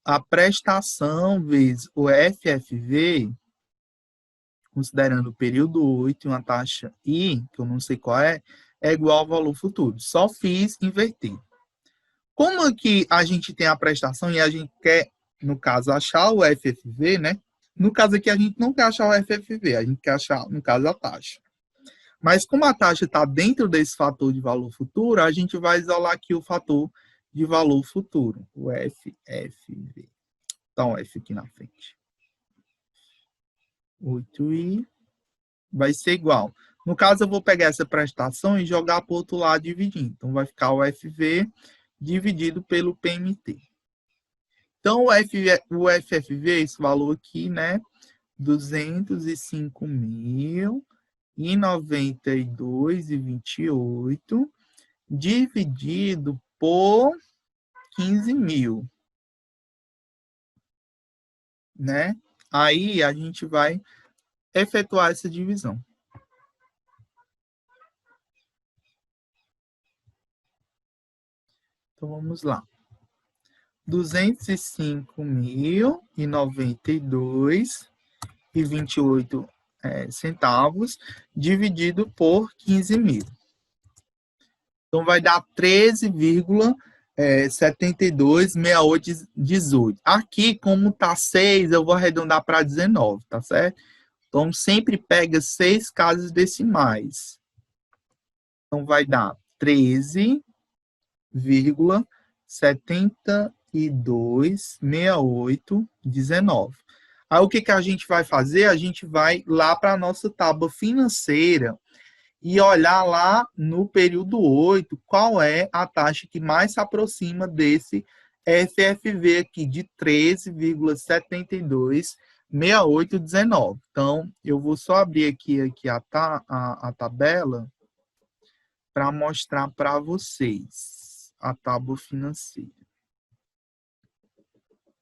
a prestação vezes o FFV, considerando o período 8 e uma taxa I, que eu não sei qual é igual ao valor futuro. Só fiz inverter. Como aqui a gente tem a prestação e a gente quer, no caso, achar o FFV, né? No caso aqui, a gente não quer achar o FFV, a gente quer achar, no caso, a taxa. Mas como a taxa está dentro desse fator de valor futuro, a gente vai isolar aqui o fator de valor futuro, o FFV. Então, F aqui na frente. 8i vai ser igual. No caso, eu vou pegar essa prestação e jogar para o outro lado dividindo. Então, vai ficar o FV dividido pelo PMT. Então, o FFV, esse valor aqui, né? 205.092,28 dividido por 15.000, né? Aí a gente vai efetuar essa divisão. Então vamos lá. 205.092,28 centavos dividido por 15.000. Então, vai dar 13,726818. Aqui, como está 6, eu vou arredondar para 19, tá certo? Então, sempre pega 6 casas decimais. Então, vai dar 13,726819. Aí, o que a gente vai fazer? A gente vai lá para a nossa tábua financeira e olhar lá no período 8, qual é a taxa que mais se aproxima desse FFV aqui, de 13,726819. Então, eu vou só abrir aqui a tabela para mostrar para vocês a tábua financeira.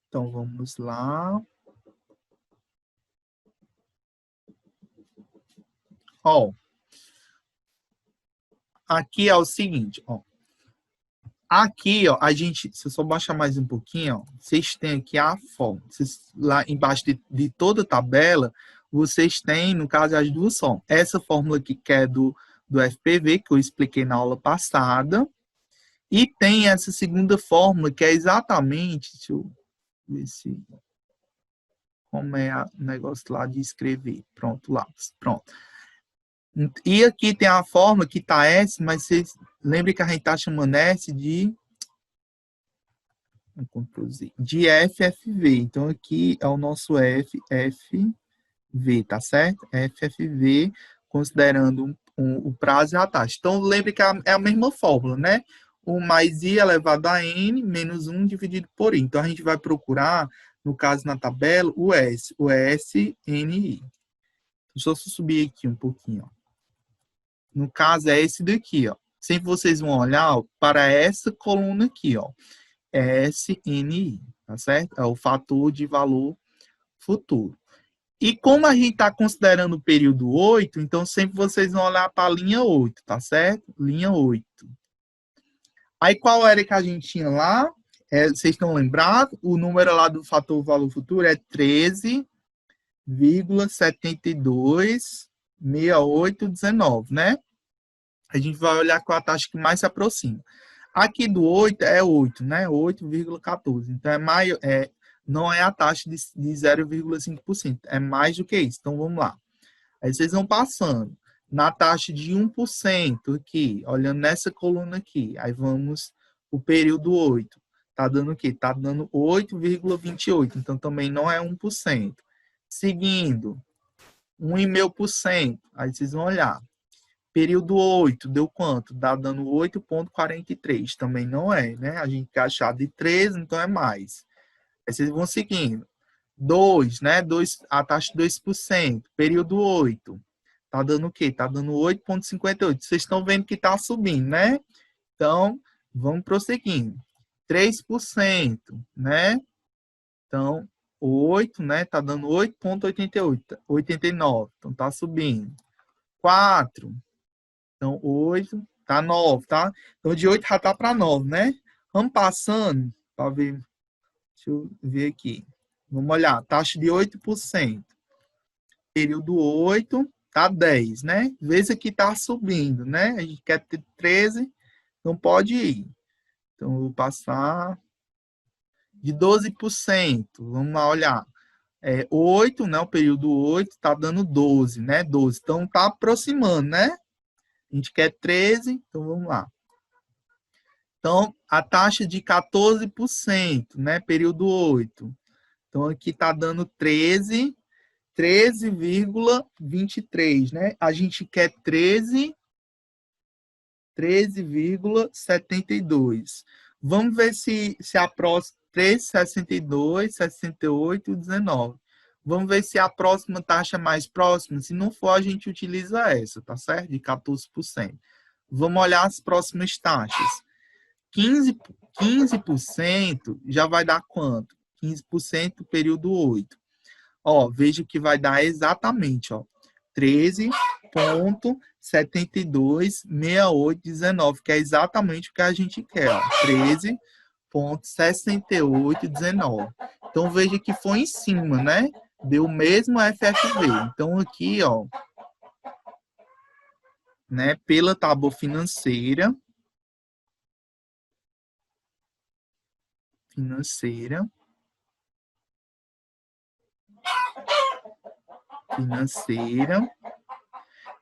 Então, vamos lá. Ó. Aqui é o seguinte, ó. Aqui, ó, a gente, se eu só baixar mais um pouquinho, ó, vocês têm aqui a fórmula. Lá embaixo de toda a tabela, vocês têm, no caso, as duas fórmulas. Essa fórmula aqui, que é do FPV, que eu expliquei na aula passada. E tem essa segunda fórmula, que é exatamente, deixa eu ver se, como é o negócio lá de escrever. Pronto, lápis, pronto. E aqui tem a fórmula que está S, mas vocês lembrem que a gente está chamando S de FFV. Então, aqui é o nosso FFV, tá certo? FFV, considerando o prazo e a taxa. Então, lembre que é a mesma fórmula, né? O mais I elevado a N menos 1 dividido por I. Então, a gente vai procurar, no caso, na tabela, o SNI. Deixa eu subir aqui um pouquinho, ó. No caso, é esse daqui, ó. Sempre vocês vão olhar, ó, para essa coluna aqui, ó. SNI, tá certo? É o fator de valor futuro. E como a gente está considerando o período 8, então sempre vocês vão olhar para a linha 8, tá certo? Linha 8. Aí qual era que a gente tinha lá? Vocês estão lembrados? O número lá do fator valor futuro é 13,726819, né? A gente vai olhar com a taxa que mais se aproxima. Aqui do 8 é 8, né? 8,14. Então, não é a taxa de 0,5%. É mais do que isso. Então, vamos lá. Aí vocês vão passando. Na taxa de 1% aqui, olhando nessa coluna aqui. Aí vamos o período 8. Tá dando o quê? Tá dando 8,28. Então, também não é 1%. Seguindo, 1,5%. Aí vocês vão olhar. Período 8, deu quanto? Tá dando 8,43. Também não é, né? A gente quer achar de 13, então é mais. Aí vocês vão seguindo. 2, né? 2, a taxa de 2%. Período 8. Tá dando o quê? Tá dando 8,58. Vocês estão vendo que tá subindo, né? Então, vamos prosseguindo. 3%, né? Então, 8, né? Tá dando 8,88. 89. Então, tá subindo. 4. Então, 8. Tá 9, tá? Então, de 8 já tá para 9, né? Vamos passando para ver. Deixa eu ver aqui. Vamos olhar. Taxa de 8%. Período 8, tá 10, né? Vezes aqui tá subindo, né? A gente quer ter 13, não pode ir. Então, eu vou passar de 12%. Vamos lá olhar. 8, né? O período 8 tá dando 12, né? 12. Então, tá aproximando, né? A gente quer 13, então vamos lá. Então, a taxa de 14%, né? Período 8. Então, aqui tá dando 13,23, né? A gente quer 13,72. Vamos ver se a próxima 13,62, 68, 19. Vamos ver se a próxima taxa é mais próxima. Se não for, a gente utiliza essa, tá certo? De 14%. Vamos olhar as próximas taxas. 15% já vai dar quanto? 15% período 8. Ó, veja que vai dar exatamente, ó, 13,726819, que é exatamente o que a gente quer, ó, 13,6819. Então, veja que foi em cima, né? Deu o mesmo FFV. Então, aqui, ó, né, pela tábua financeira,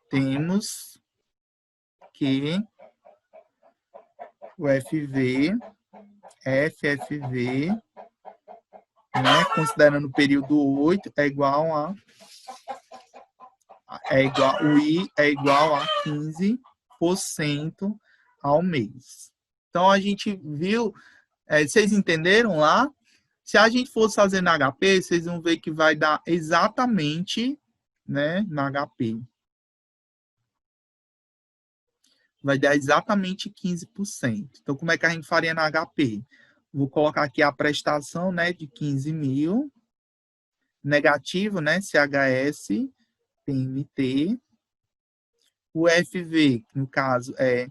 temos que o FFV, né, considerando o período 8, o I é igual a 15% ao mês. Então, a gente viu, vocês entenderam lá? Se a gente fosse fazer na HP, vocês vão ver que vai dar exatamente, né, na HP. Vai dar exatamente 15%. Então, como é que a gente faria na HP? Vou colocar aqui a prestação, né, de 15 mil, negativo, né, CHS, PMT. O FV, no caso, é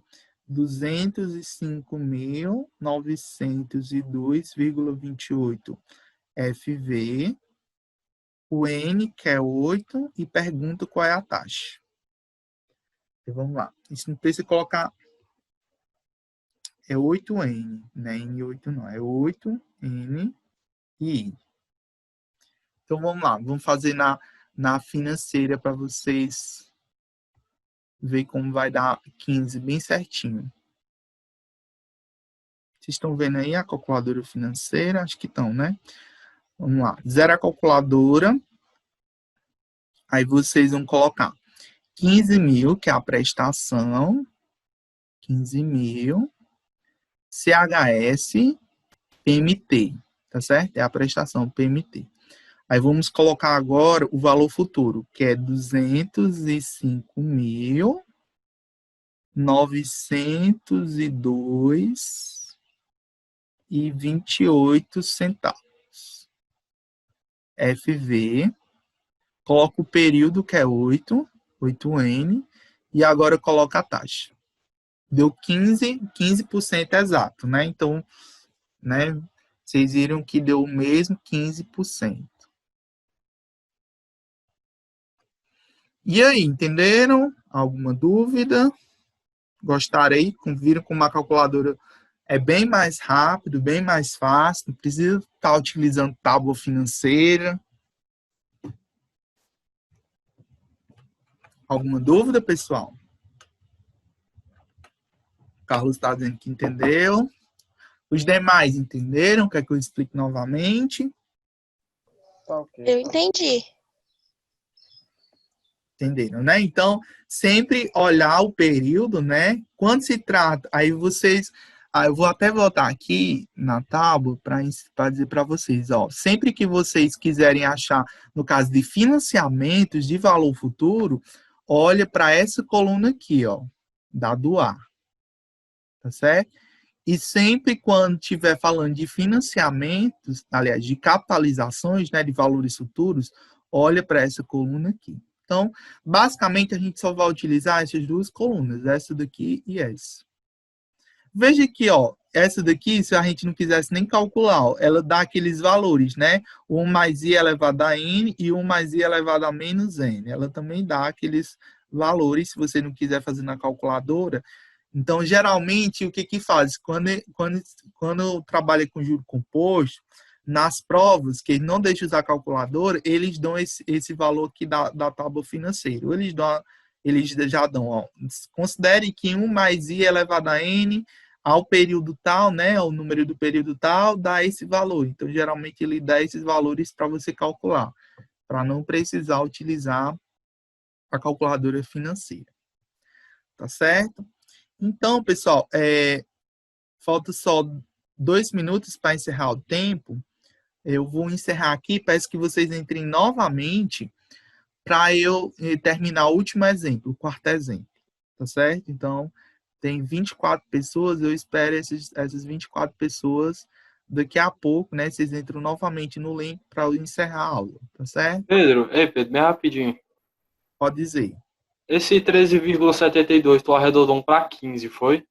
205.902,28 FV. O N, que é 8, e pergunta qual é a taxa. Então, vamos lá. Isso não precisa colocar... É 8N, né? N8 não, é 8N e I. Então, vamos lá. Vamos fazer na financeira para vocês ver como vai dar 15 bem certinho. Vocês estão vendo aí a calculadora financeira? Acho que estão, né? Vamos lá. Zero a calculadora. Aí vocês vão colocar 15 mil, que é a prestação. 15 mil. CHS, PMT. Tá certo? É a prestação PMT. Aí vamos colocar agora o valor futuro, que é 205.902,28 FV. Coloca o período, que é 8N, e agora coloca a taxa. Deu 15% exato, né? Então, né, vocês viram que deu o mesmo 15%. E aí, entenderam? Alguma dúvida? Gostaram aí? Viram como a calculadora é bem mais rápido, bem mais fácil, não precisa estar utilizando tábua financeira. Alguma dúvida, pessoal? O Carlos está dizendo que entendeu. Os demais entenderam? Quer que eu explique novamente? Eu entendi. Entenderam, né? Então, sempre olhar o período, né? Quando se trata, aí vocês, eu vou até voltar aqui na tábua para dizer para vocês, ó, sempre que vocês quiserem achar, no caso de financiamentos de valor futuro, olha para essa coluna aqui, ó, dado A, tá certo? E sempre quando estiver falando de financiamentos, aliás, de capitalizações, né, de valores futuros, olha para essa coluna aqui. Então, basicamente, a gente só vai utilizar essas duas colunas, essa daqui e essa. Veja aqui, ó, essa daqui, se a gente não quisesse nem calcular, ó, ela dá aqueles valores, né? 1 mais i elevado a n e 1 mais i elevado a menos n. Ela também dá aqueles valores, se você não quiser fazer na calculadora. Então, geralmente, o que que faz? Quando trabalha com juro composto, nas provas, que não deixa usar calculadora, eles dão esse valor aqui da tábua financeira. Eles já dão, ó, considere que 1 mais i elevado a n ao período tal, né, ao número do período tal, dá esse valor. Então, geralmente, ele dá esses valores para você calcular, para não precisar utilizar a calculadora financeira. Tá certo? Então, pessoal, falta só 2 minutos para encerrar o tempo. Eu vou encerrar aqui, peço que vocês entrem novamente para eu terminar o último exemplo, o quarto exemplo, tá certo? Então, tem 24 pessoas, eu espero essas 24 pessoas daqui a pouco, né? Vocês entram novamente no link para eu encerrar a aula, tá certo? Pedro, bem rapidinho. Pode dizer. Esse 13,72 tu arredondou para 15, foi?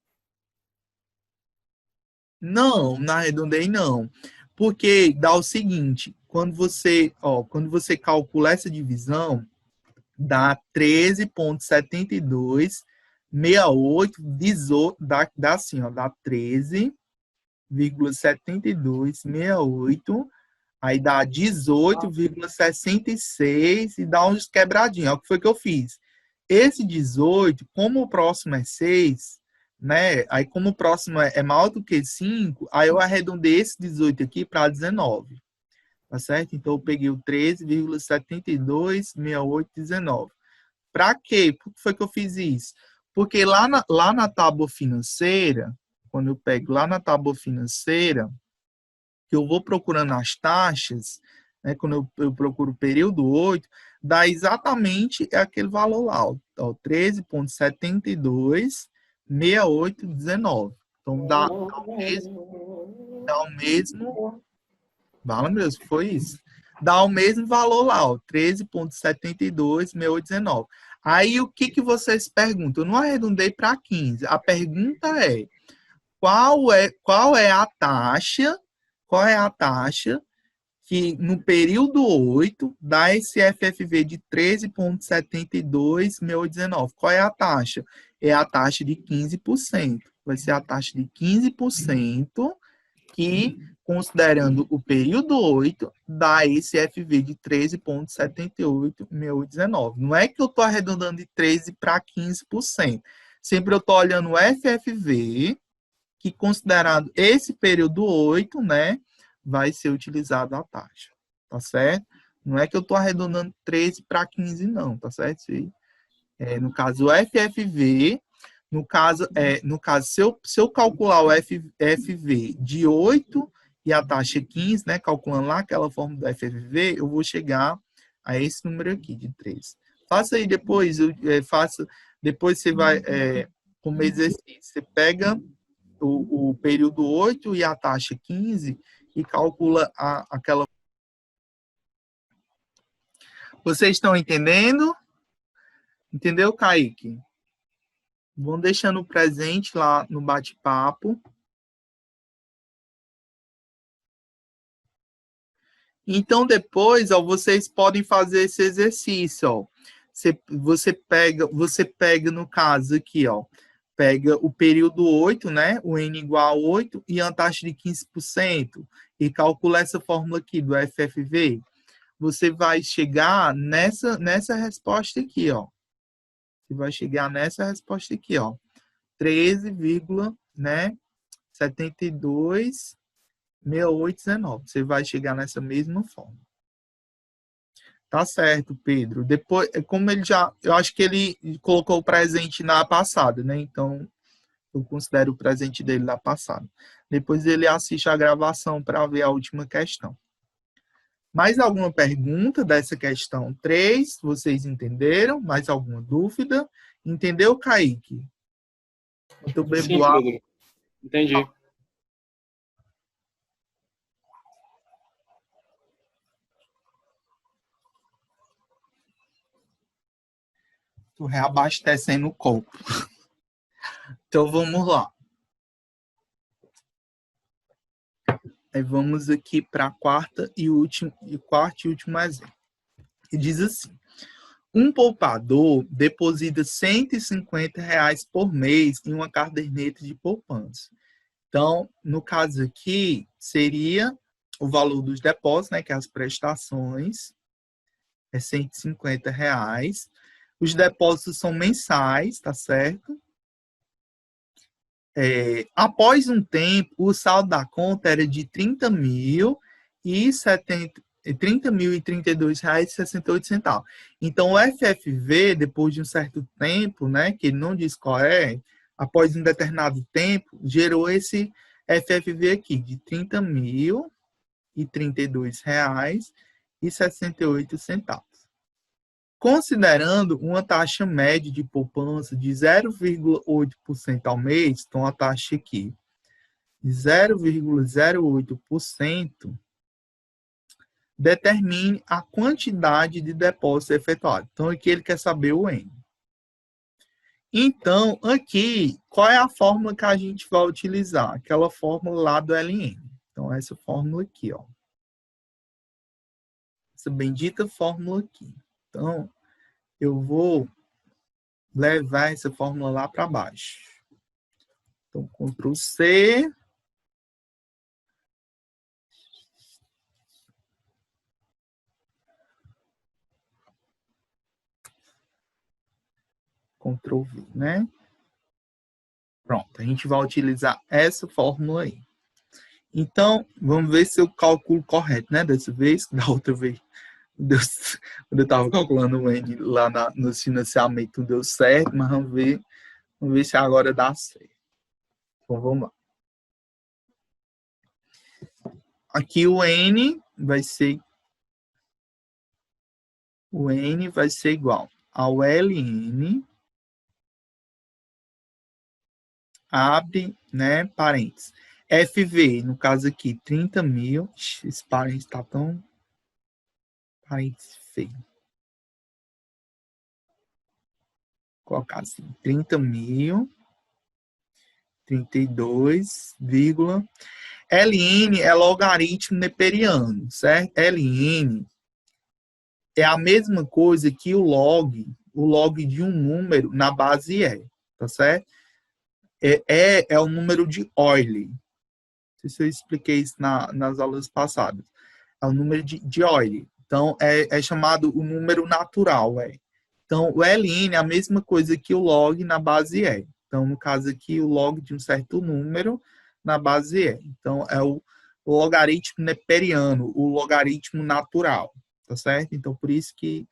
Não, não arredondei não. Porque dá o seguinte, quando você calcula essa divisão, dá 13,72, 68, 18, dá assim, ó, dá 13,72, 68, aí dá 18,66 e dá uns quebradinhos. Olha o que foi que eu fiz. Esse 18, como o próximo é 6, né? Aí como o próximo é maior do que 5, aí eu arredondei esse 18 aqui para 19. Tá certo? Então eu peguei o 13,72, 68, 19. Para quê? Por que foi que eu fiz isso? Porque lá na tábua financeira, quando eu pego lá na tábua financeira, que eu vou procurando as taxas, né, quando eu procuro o período 8, dá exatamente aquele valor lá, ó, 13,72, 68, 19. Então, dá o mesmo, fala mesmo, foi isso. Dá o mesmo valor lá, ó, 13,72, 68, 19. Aí, o que vocês perguntam? Eu não arredondei para 15. A pergunta é, qual é a taxa que no período 8 dá esse FFV de 13,72,19? Qual é a taxa? É a taxa de 15%. Vai ser a taxa de 15% que, considerando o período 8, dá esse FV de 13,78,19. Não é que eu estou arredondando de 13% para 15%. Sempre eu estou olhando o FFV, que considerado esse período 8, né, vai ser utilizado a taxa, tá certo? Não é que eu estou arredondando 13 para 15, não, tá certo? No caso, o FFV, no caso, se eu calcular o FV de 8 e a taxa 15, né, calculando lá aquela fórmula do FFV, eu vou chegar a esse número aqui, de 13. Faça aí depois, depois você vai, como exercício, você pega o período 8 e a taxa 15 e calcula aquela. Vocês estão entendendo? Entendeu, Kaique? Vão deixando presente lá no bate-papo. Então, depois, ó, vocês podem fazer esse exercício, ó. Você pega, no caso aqui, ó, pega o período 8, né? O N igual a 8 e a taxa de 15%. E calcula essa fórmula aqui do FFV. Você vai chegar nessa resposta aqui, ó. Você vai chegar nessa resposta aqui, ó. 13,726819. Você vai chegar nessa mesma forma. Tá certo, Pedro. Depois, como ele já... Eu acho que ele colocou o presente na passada, né? Então, eu considero o presente dele na passada. Depois ele assiste a gravação para ver a última questão. Mais alguma pergunta dessa questão 3? Vocês entenderam? Mais alguma dúvida? Entendeu, Kaique? Muito bem, Sim, Pedro. Entendi. Tô reabastecendo o copo. Então, vamos lá. Aí vamos aqui para quarto e último exemplo. E diz assim: um poupador deposita R$150 por mês em uma caderneta de poupança. Então, no caso aqui, seria o valor dos depósitos, né, que é as prestações, é R$150. Os depósitos são mensais, tá certo? Após um tempo, o saldo da conta era de R$30.032,68. Então, o FFV, depois de um certo tempo, né, que ele não diz qual é, após um determinado tempo, gerou esse FFV aqui, de R$30.032,68. Considerando uma taxa média de poupança de 0,8% ao mês, então a taxa aqui de 0,08%, determine a quantidade de depósito efetuado. Então, aqui ele quer saber o N. Então, aqui, qual é a fórmula que a gente vai utilizar? Aquela fórmula lá do LN. Então, essa fórmula aqui, ó. Essa bendita fórmula aqui. Então, eu vou levar essa fórmula lá para baixo. Então, Ctrl C. Ctrl V, né? Pronto, a gente vai utilizar essa fórmula aí. Então, vamos ver se eu calculo correto, né? Dessa vez, da outra vez. Deus, quando eu estava calculando o N lá no financiamento, não deu certo, mas vamos ver se agora dá certo. Então, vamos lá. Aqui o N vai ser igual ao LN, abre, né, parênteses. FV, no caso aqui, 30.000. Esse parênteses está tão... Parênteses feio. Vou colocar assim, 30.000, 32, LN é logaritmo neperiano, certo? LN é a mesma coisa que o log de um número na base E, tá certo? É o número de Euler. Não sei se eu expliquei isso nas aulas passadas. É o número de Euler. Então, é chamado o número natural. Então, o LN é a mesma coisa que o log na base E. Então, no caso aqui, o log de um certo número na base E. Então, é o logaritmo neperiano, o logaritmo natural. Tá certo? Então, por isso que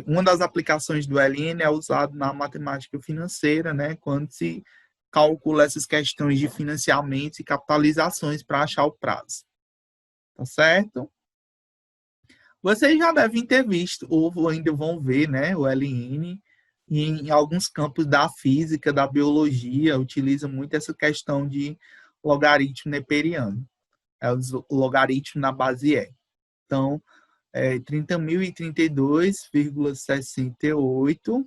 uma das aplicações do LN é usado na matemática financeira, né? Quando se calcula essas questões de financiamentos e capitalizações para achar o prazo. Tá certo? Vocês já devem ter visto, ou ainda vão ver, né, o LN, em alguns campos da física, da biologia, utiliza muito essa questão de logaritmo neperiano. É o logaritmo na base E. Então, 30.032,68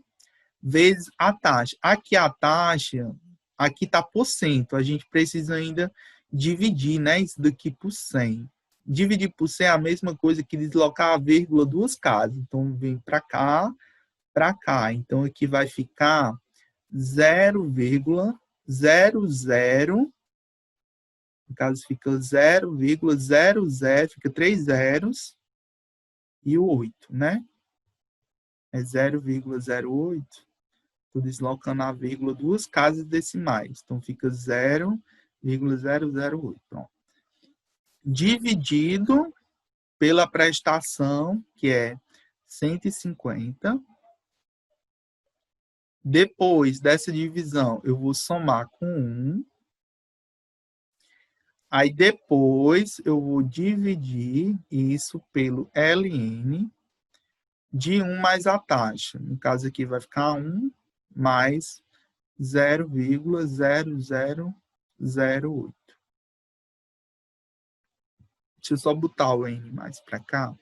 vezes a taxa. Aqui a taxa, aqui está por cento. A gente precisa ainda dividir, né, isso daqui por 100. Dividir por 100 é a mesma coisa que deslocar a vírgula duas casas. Então, vem para cá, para cá. Então, aqui vai ficar 0,00. No caso, fica 0,00, fica 3 zeros e o 8, né? É 0,08. Estou deslocando a vírgula duas casas decimais. Então, fica 0,008. Pronto. Dividido pela prestação, que é 150. Depois dessa divisão, eu vou somar com 1. Aí, depois, eu vou dividir isso pelo ln de 1 mais a taxa. No caso aqui, vai ficar 1 mais 0,0008. Deixa eu só botar o n mais para cá.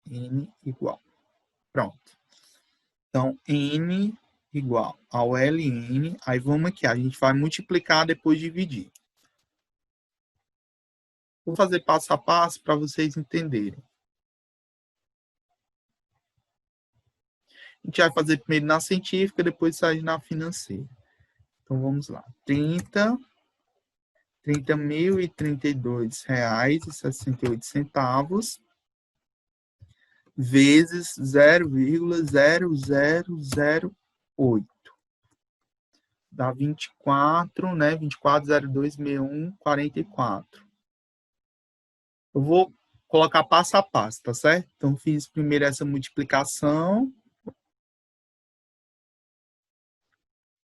N igual. Pronto. Então, n igual ao ln. Aí vamos aqui, a gente vai multiplicar depois dividir. Vou fazer passo a passo para vocês entenderem. A gente vai fazer primeiro na científica, depois sair na financeira. Então, vamos lá. R$30.032,68 vezes 0,0008. Dá 24, né? 24,0261,44. Eu vou colocar passo a passo, tá certo? Então, fiz primeiro essa multiplicação.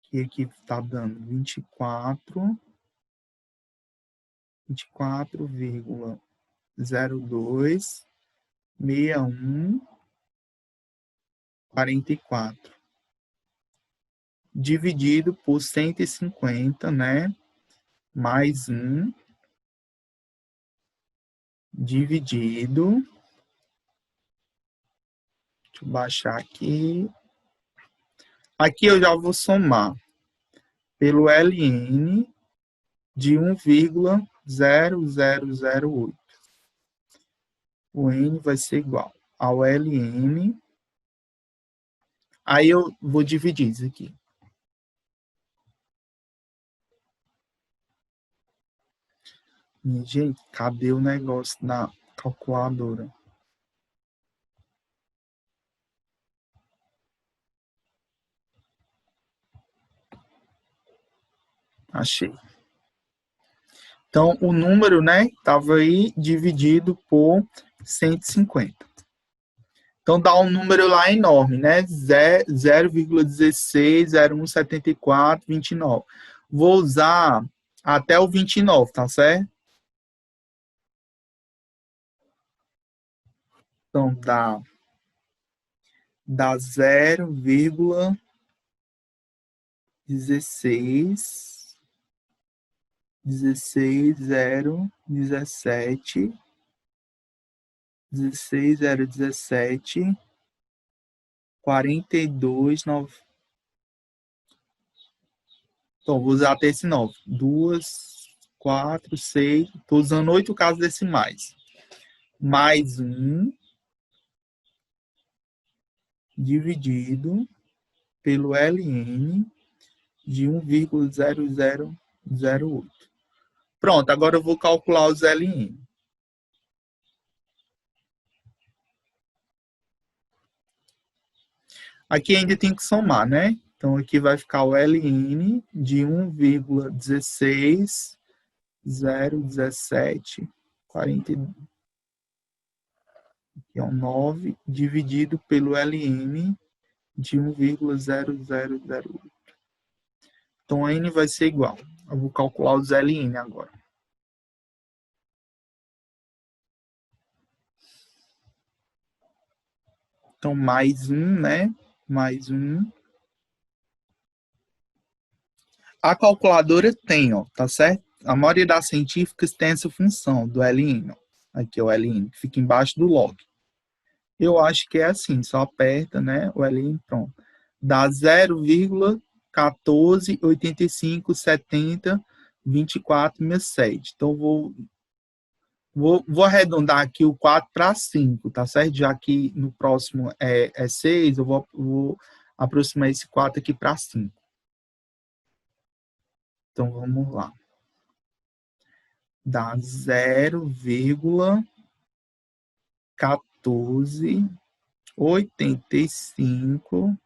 Que aqui está dando 24,0261,44. Dividido por 150, né? Mais 1. Dividido. Deixa eu baixar aqui. Aqui eu já vou somar pelo ln de 1,0008. O n vai ser igual ao ln. Aí eu vou dividir isso aqui. Gente, cadê o negócio da calculadora? Achei. Então, o número, né, estava aí dividido por 150. Então, dá um número lá enorme, né? 0,16017429. Vou usar até o 29, tá certo? Então, dá 0,16017 42,9. Então, vou usar até esse 9. 2, 4, 6. Estou usando 8 casas decimais. Mais 1 dividido pelo ln de 1,0008. Pronto, agora eu vou calcular os ln. Aqui ainda tem que somar, né? Então, aqui vai ficar o ln de 1,16017,42. Aqui é um 9, dividido pelo ln de 1,0008. Então, n vai ser igual. Eu vou calcular os ln agora. Então, mais 1, né? Mais 1. A calculadora tem, ó, tá certo? A maioria das científicas tem essa função do ln. Ó. Aqui é o ln, que fica embaixo do log. Eu acho que é assim, só aperta, né? O ln, pronto. Dá 0,1485702467. Então, vou arredondar aqui o 4 para 5, tá certo? Já que no próximo é 6, eu vou aproximar esse 4 aqui para 5. Então, vamos lá. Dá 0,148570 85,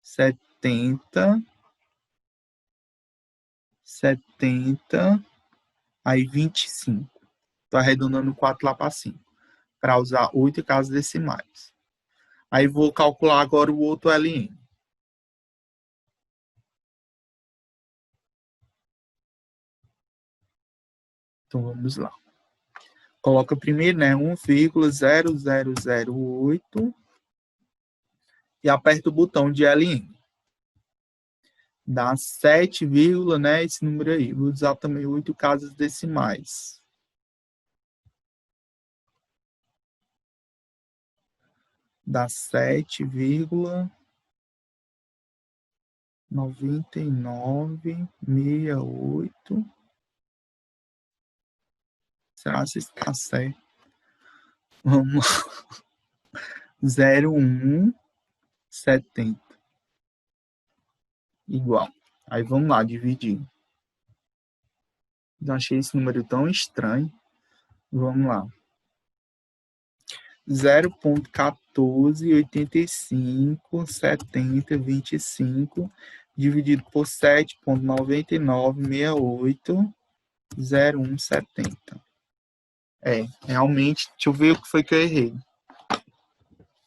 70, 70, aí 25. Estou arredondando 4 lá para cima, para usar 8 casas decimais. Aí vou calcular agora o outro LN. Então vamos lá. Coloca primeiro, né, 1,0008 e aperta o botão de LN. Dá 7, né, esse número aí. Vou usar também 8 casas decimais. Dá 7,9968. Será que está certo? Vamos lá. 0,170. Igual. Aí vamos lá, dividir. Eu achei esse número tão estranho. Vamos lá. 0,14857025 dividido por 7,99680170. Realmente, deixa eu ver o que foi que eu errei.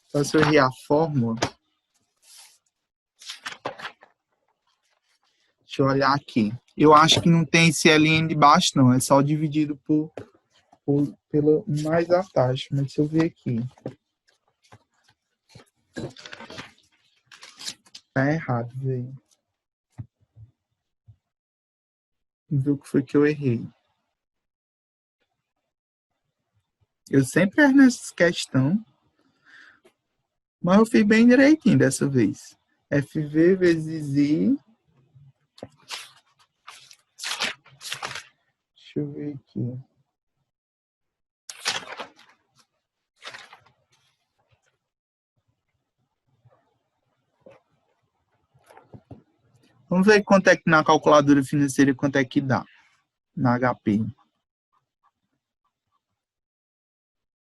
Então, se eu errei a fórmula, deixa eu olhar aqui. Eu acho que não tem esse LN de baixo, não. É só dividido pelo mais a taxa. Mas deixa eu ver aqui. Tá errado, velho. Vamos ver o que foi que eu errei. Eu sempre erro nessas questões. Mas eu fiz bem direitinho dessa vez. FV vezes I. Deixa eu ver aqui. Vamos ver quanto é que na calculadora financeira, quanto é que dá na HP.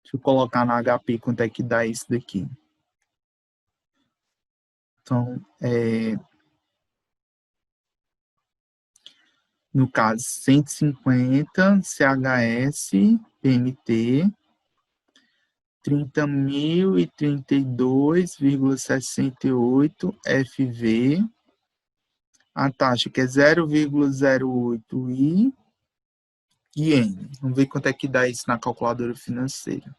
Deixa eu colocar na HP quanto é que dá isso daqui. Então, no caso, 150 CHS PMT, 30.032,68 FV, a taxa que é 0,08 I e N. Vamos ver quanto é que dá isso na calculadora financeira.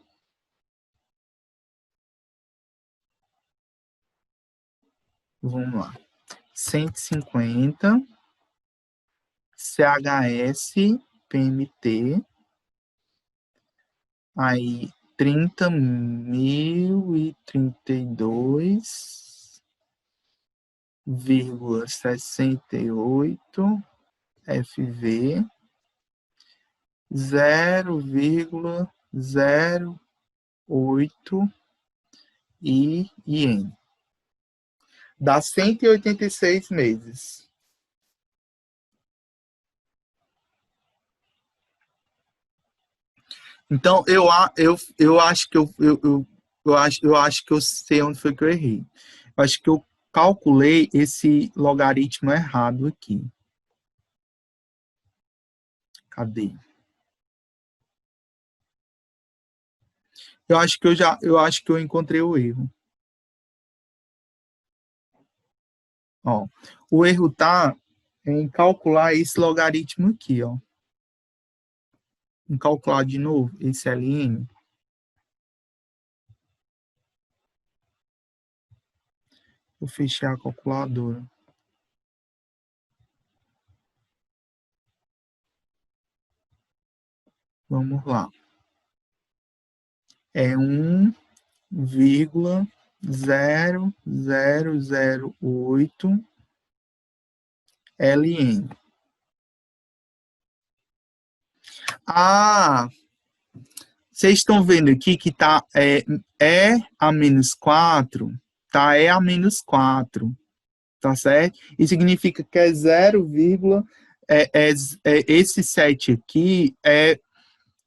Vamos lá. 150 CHS PMT, aí 30.032,68 FV, 0,08 IN. Dá 186 meses. Então, eu acho que eu acho que eu sei onde foi que eu errei. Eu acho que eu calculei esse logaritmo errado aqui. Cadê? Eu acho que eu encontrei o erro. Ó, o erro tá em calcular esse logaritmo aqui, ó. Em calcular de novo esse LN. Vou fechar a calculadora. Vamos lá. É 1,0008 LN. Ah, vocês estão vendo aqui que tá E a menos 4, tá E a menos 4, tá certo? Isso significa que é 0, esse 7 aqui é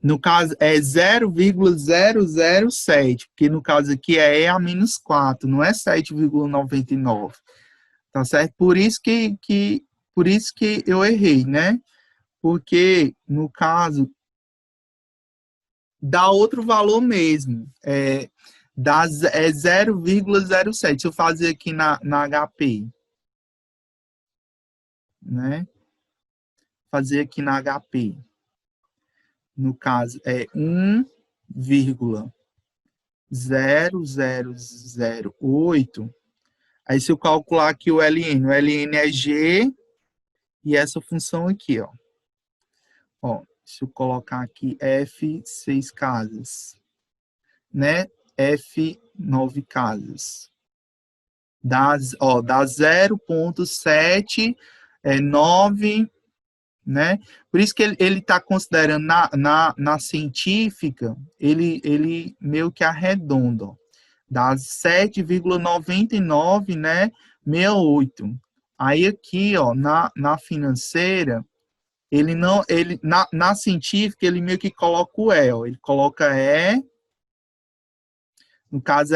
No caso, é 0,007, porque no caso aqui é E a menos 4, não é 7,99. Tá certo? Por isso que eu errei, né? Porque, no caso, dá outro valor mesmo. É 0,07. Deixa eu fazer aqui na HP. Né? Fazer aqui na HP. No caso, é 1,0008. Aí, se eu calcular aqui o LN é G e essa função aqui, ó. Ó, se eu colocar aqui F 6 casas, né? F 9 casas. Dá 0,79, né? Por isso que ele está considerando na científica, ele meio que arredonda, ó. Dá 7,99, né? 68. Aí aqui, ó, na financeira, na científica, ele meio que coloca o E, ó. Ele coloca E, no caso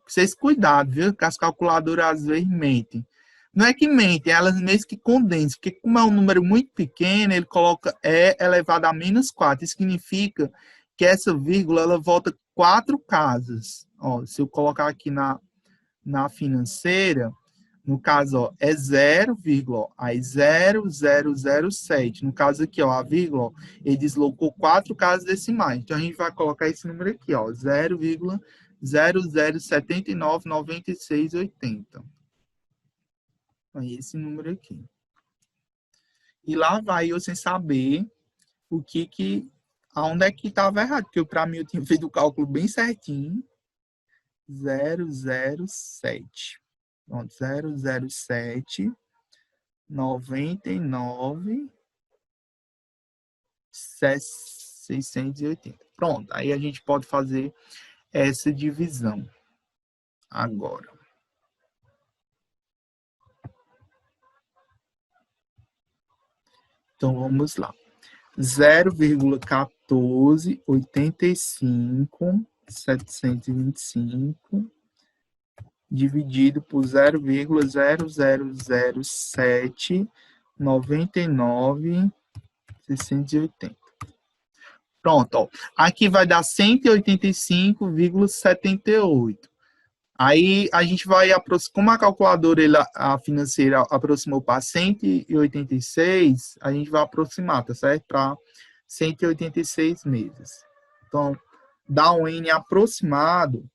vocês cuidado, viu? Que as calculadoras às vezes mentem. Não é que mentem, elas mesmo que condensam, porque como é um número muito pequeno, ele coloca E elevado a menos 4. Isso significa que essa vírgula, ela volta 4 casas. Ó, se eu colocar aqui na financeira, no caso, ó, é 0, aí 0,007. No caso aqui, ó, a vírgula, ó, ele deslocou 4 casas decimais. Então, a gente vai colocar esse número aqui, ó, 0,00799680. Aí, esse número aqui. E lá vai eu sem saber aonde é que estava errado, porque para mim eu tinha feito o cálculo bem certinho. 007. Pronto, 007, 99, 680. Pronto, aí a gente pode fazer essa divisão agora. Então, vamos lá. 0,1485,725 dividido por 0,00799680. Pronto, ó. Aqui vai dar 185,78. Aí a gente vai como a calculadora a financeira aproximou para 186, a gente vai aproximar, tá certo? Para 186 meses. Então, dá um N aproximado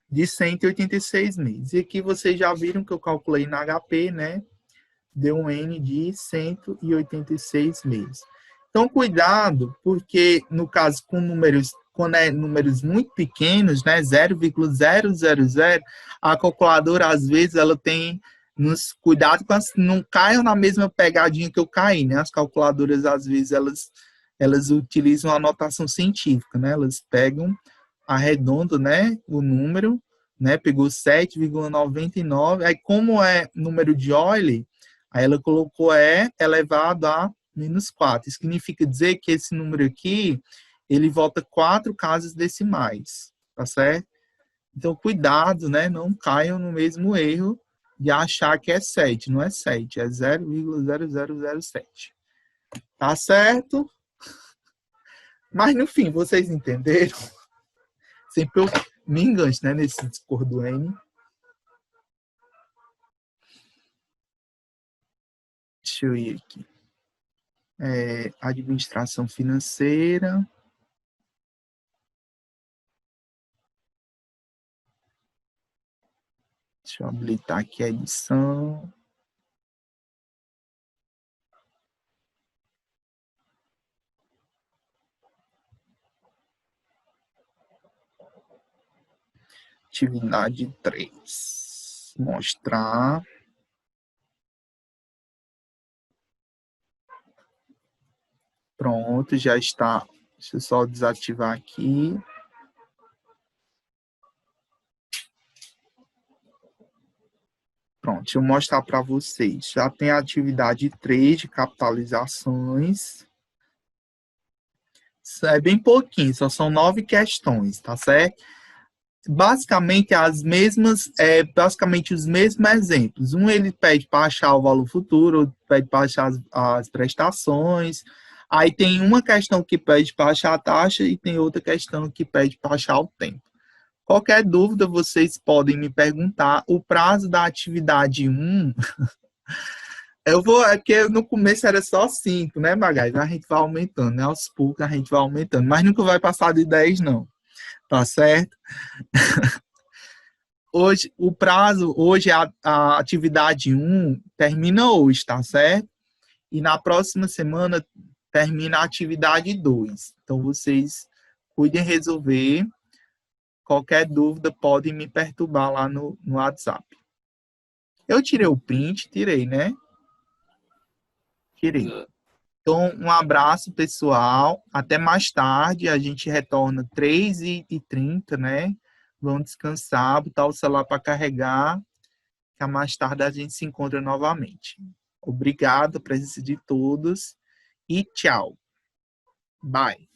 de 186 meses. E aqui vocês já viram que eu calculei na HP, né? Deu um N de 186 meses. Então, cuidado, porque no caso com números, quando é números muito pequenos, né, 0,000, a calculadora às vezes ela tem cuidado para não caiam na mesma pegadinha que eu caí, né? As calculadoras às vezes elas utilizam a notação científica, né? Elas pegam arredondam, né, o número, né? Pegou 7,99, aí como é número de Euler, aí ela colocou E elevado a menos 4. Isso significa dizer que esse número aqui, ele volta 4 casas decimais, tá certo? Então, cuidado, né? Não caiam no mesmo erro de achar que é 7. Não é 7, é 0,0007. Tá certo? Mas, no fim, vocês entenderam? Sempre eu me engancho, né? Nesse discurso do N. Deixa eu ir aqui. Administração financeira. Deixa eu habilitar aqui a edição. Atividade 3. Mostrar. Pronto, já está. Deixa eu só desativar aqui. Pronto, deixa eu mostrar para vocês. Já tem a atividade 3 de capitalizações. É bem pouquinho, só são 9 questões, tá certo? Basicamente basicamente os mesmos exemplos. Um ele pede para achar o valor futuro, outro pede para achar as prestações. Aí tem uma questão que pede para achar a taxa e tem outra questão que pede para achar o tempo. Qualquer dúvida, vocês podem me perguntar. O prazo da atividade 1, é porque no começo era só 5, né, Magai? A gente vai aumentando, né? Aos poucos a gente vai aumentando, mas nunca vai passar de 10, não. Tá certo? Hoje a atividade 1 termina hoje, tá certo? E na próxima semana termina a atividade 2. Então, vocês cuidem resolver. Qualquer dúvida, podem me perturbar lá no WhatsApp. Eu tirei o print, tirei, né? Tirei. Então, um abraço, pessoal. Até mais tarde. A gente retorna 3h30, né? Vamos descansar, botar o celular para carregar. Que mais tarde a gente se encontra novamente. Obrigado, a presença de todos. E tchau. Bye.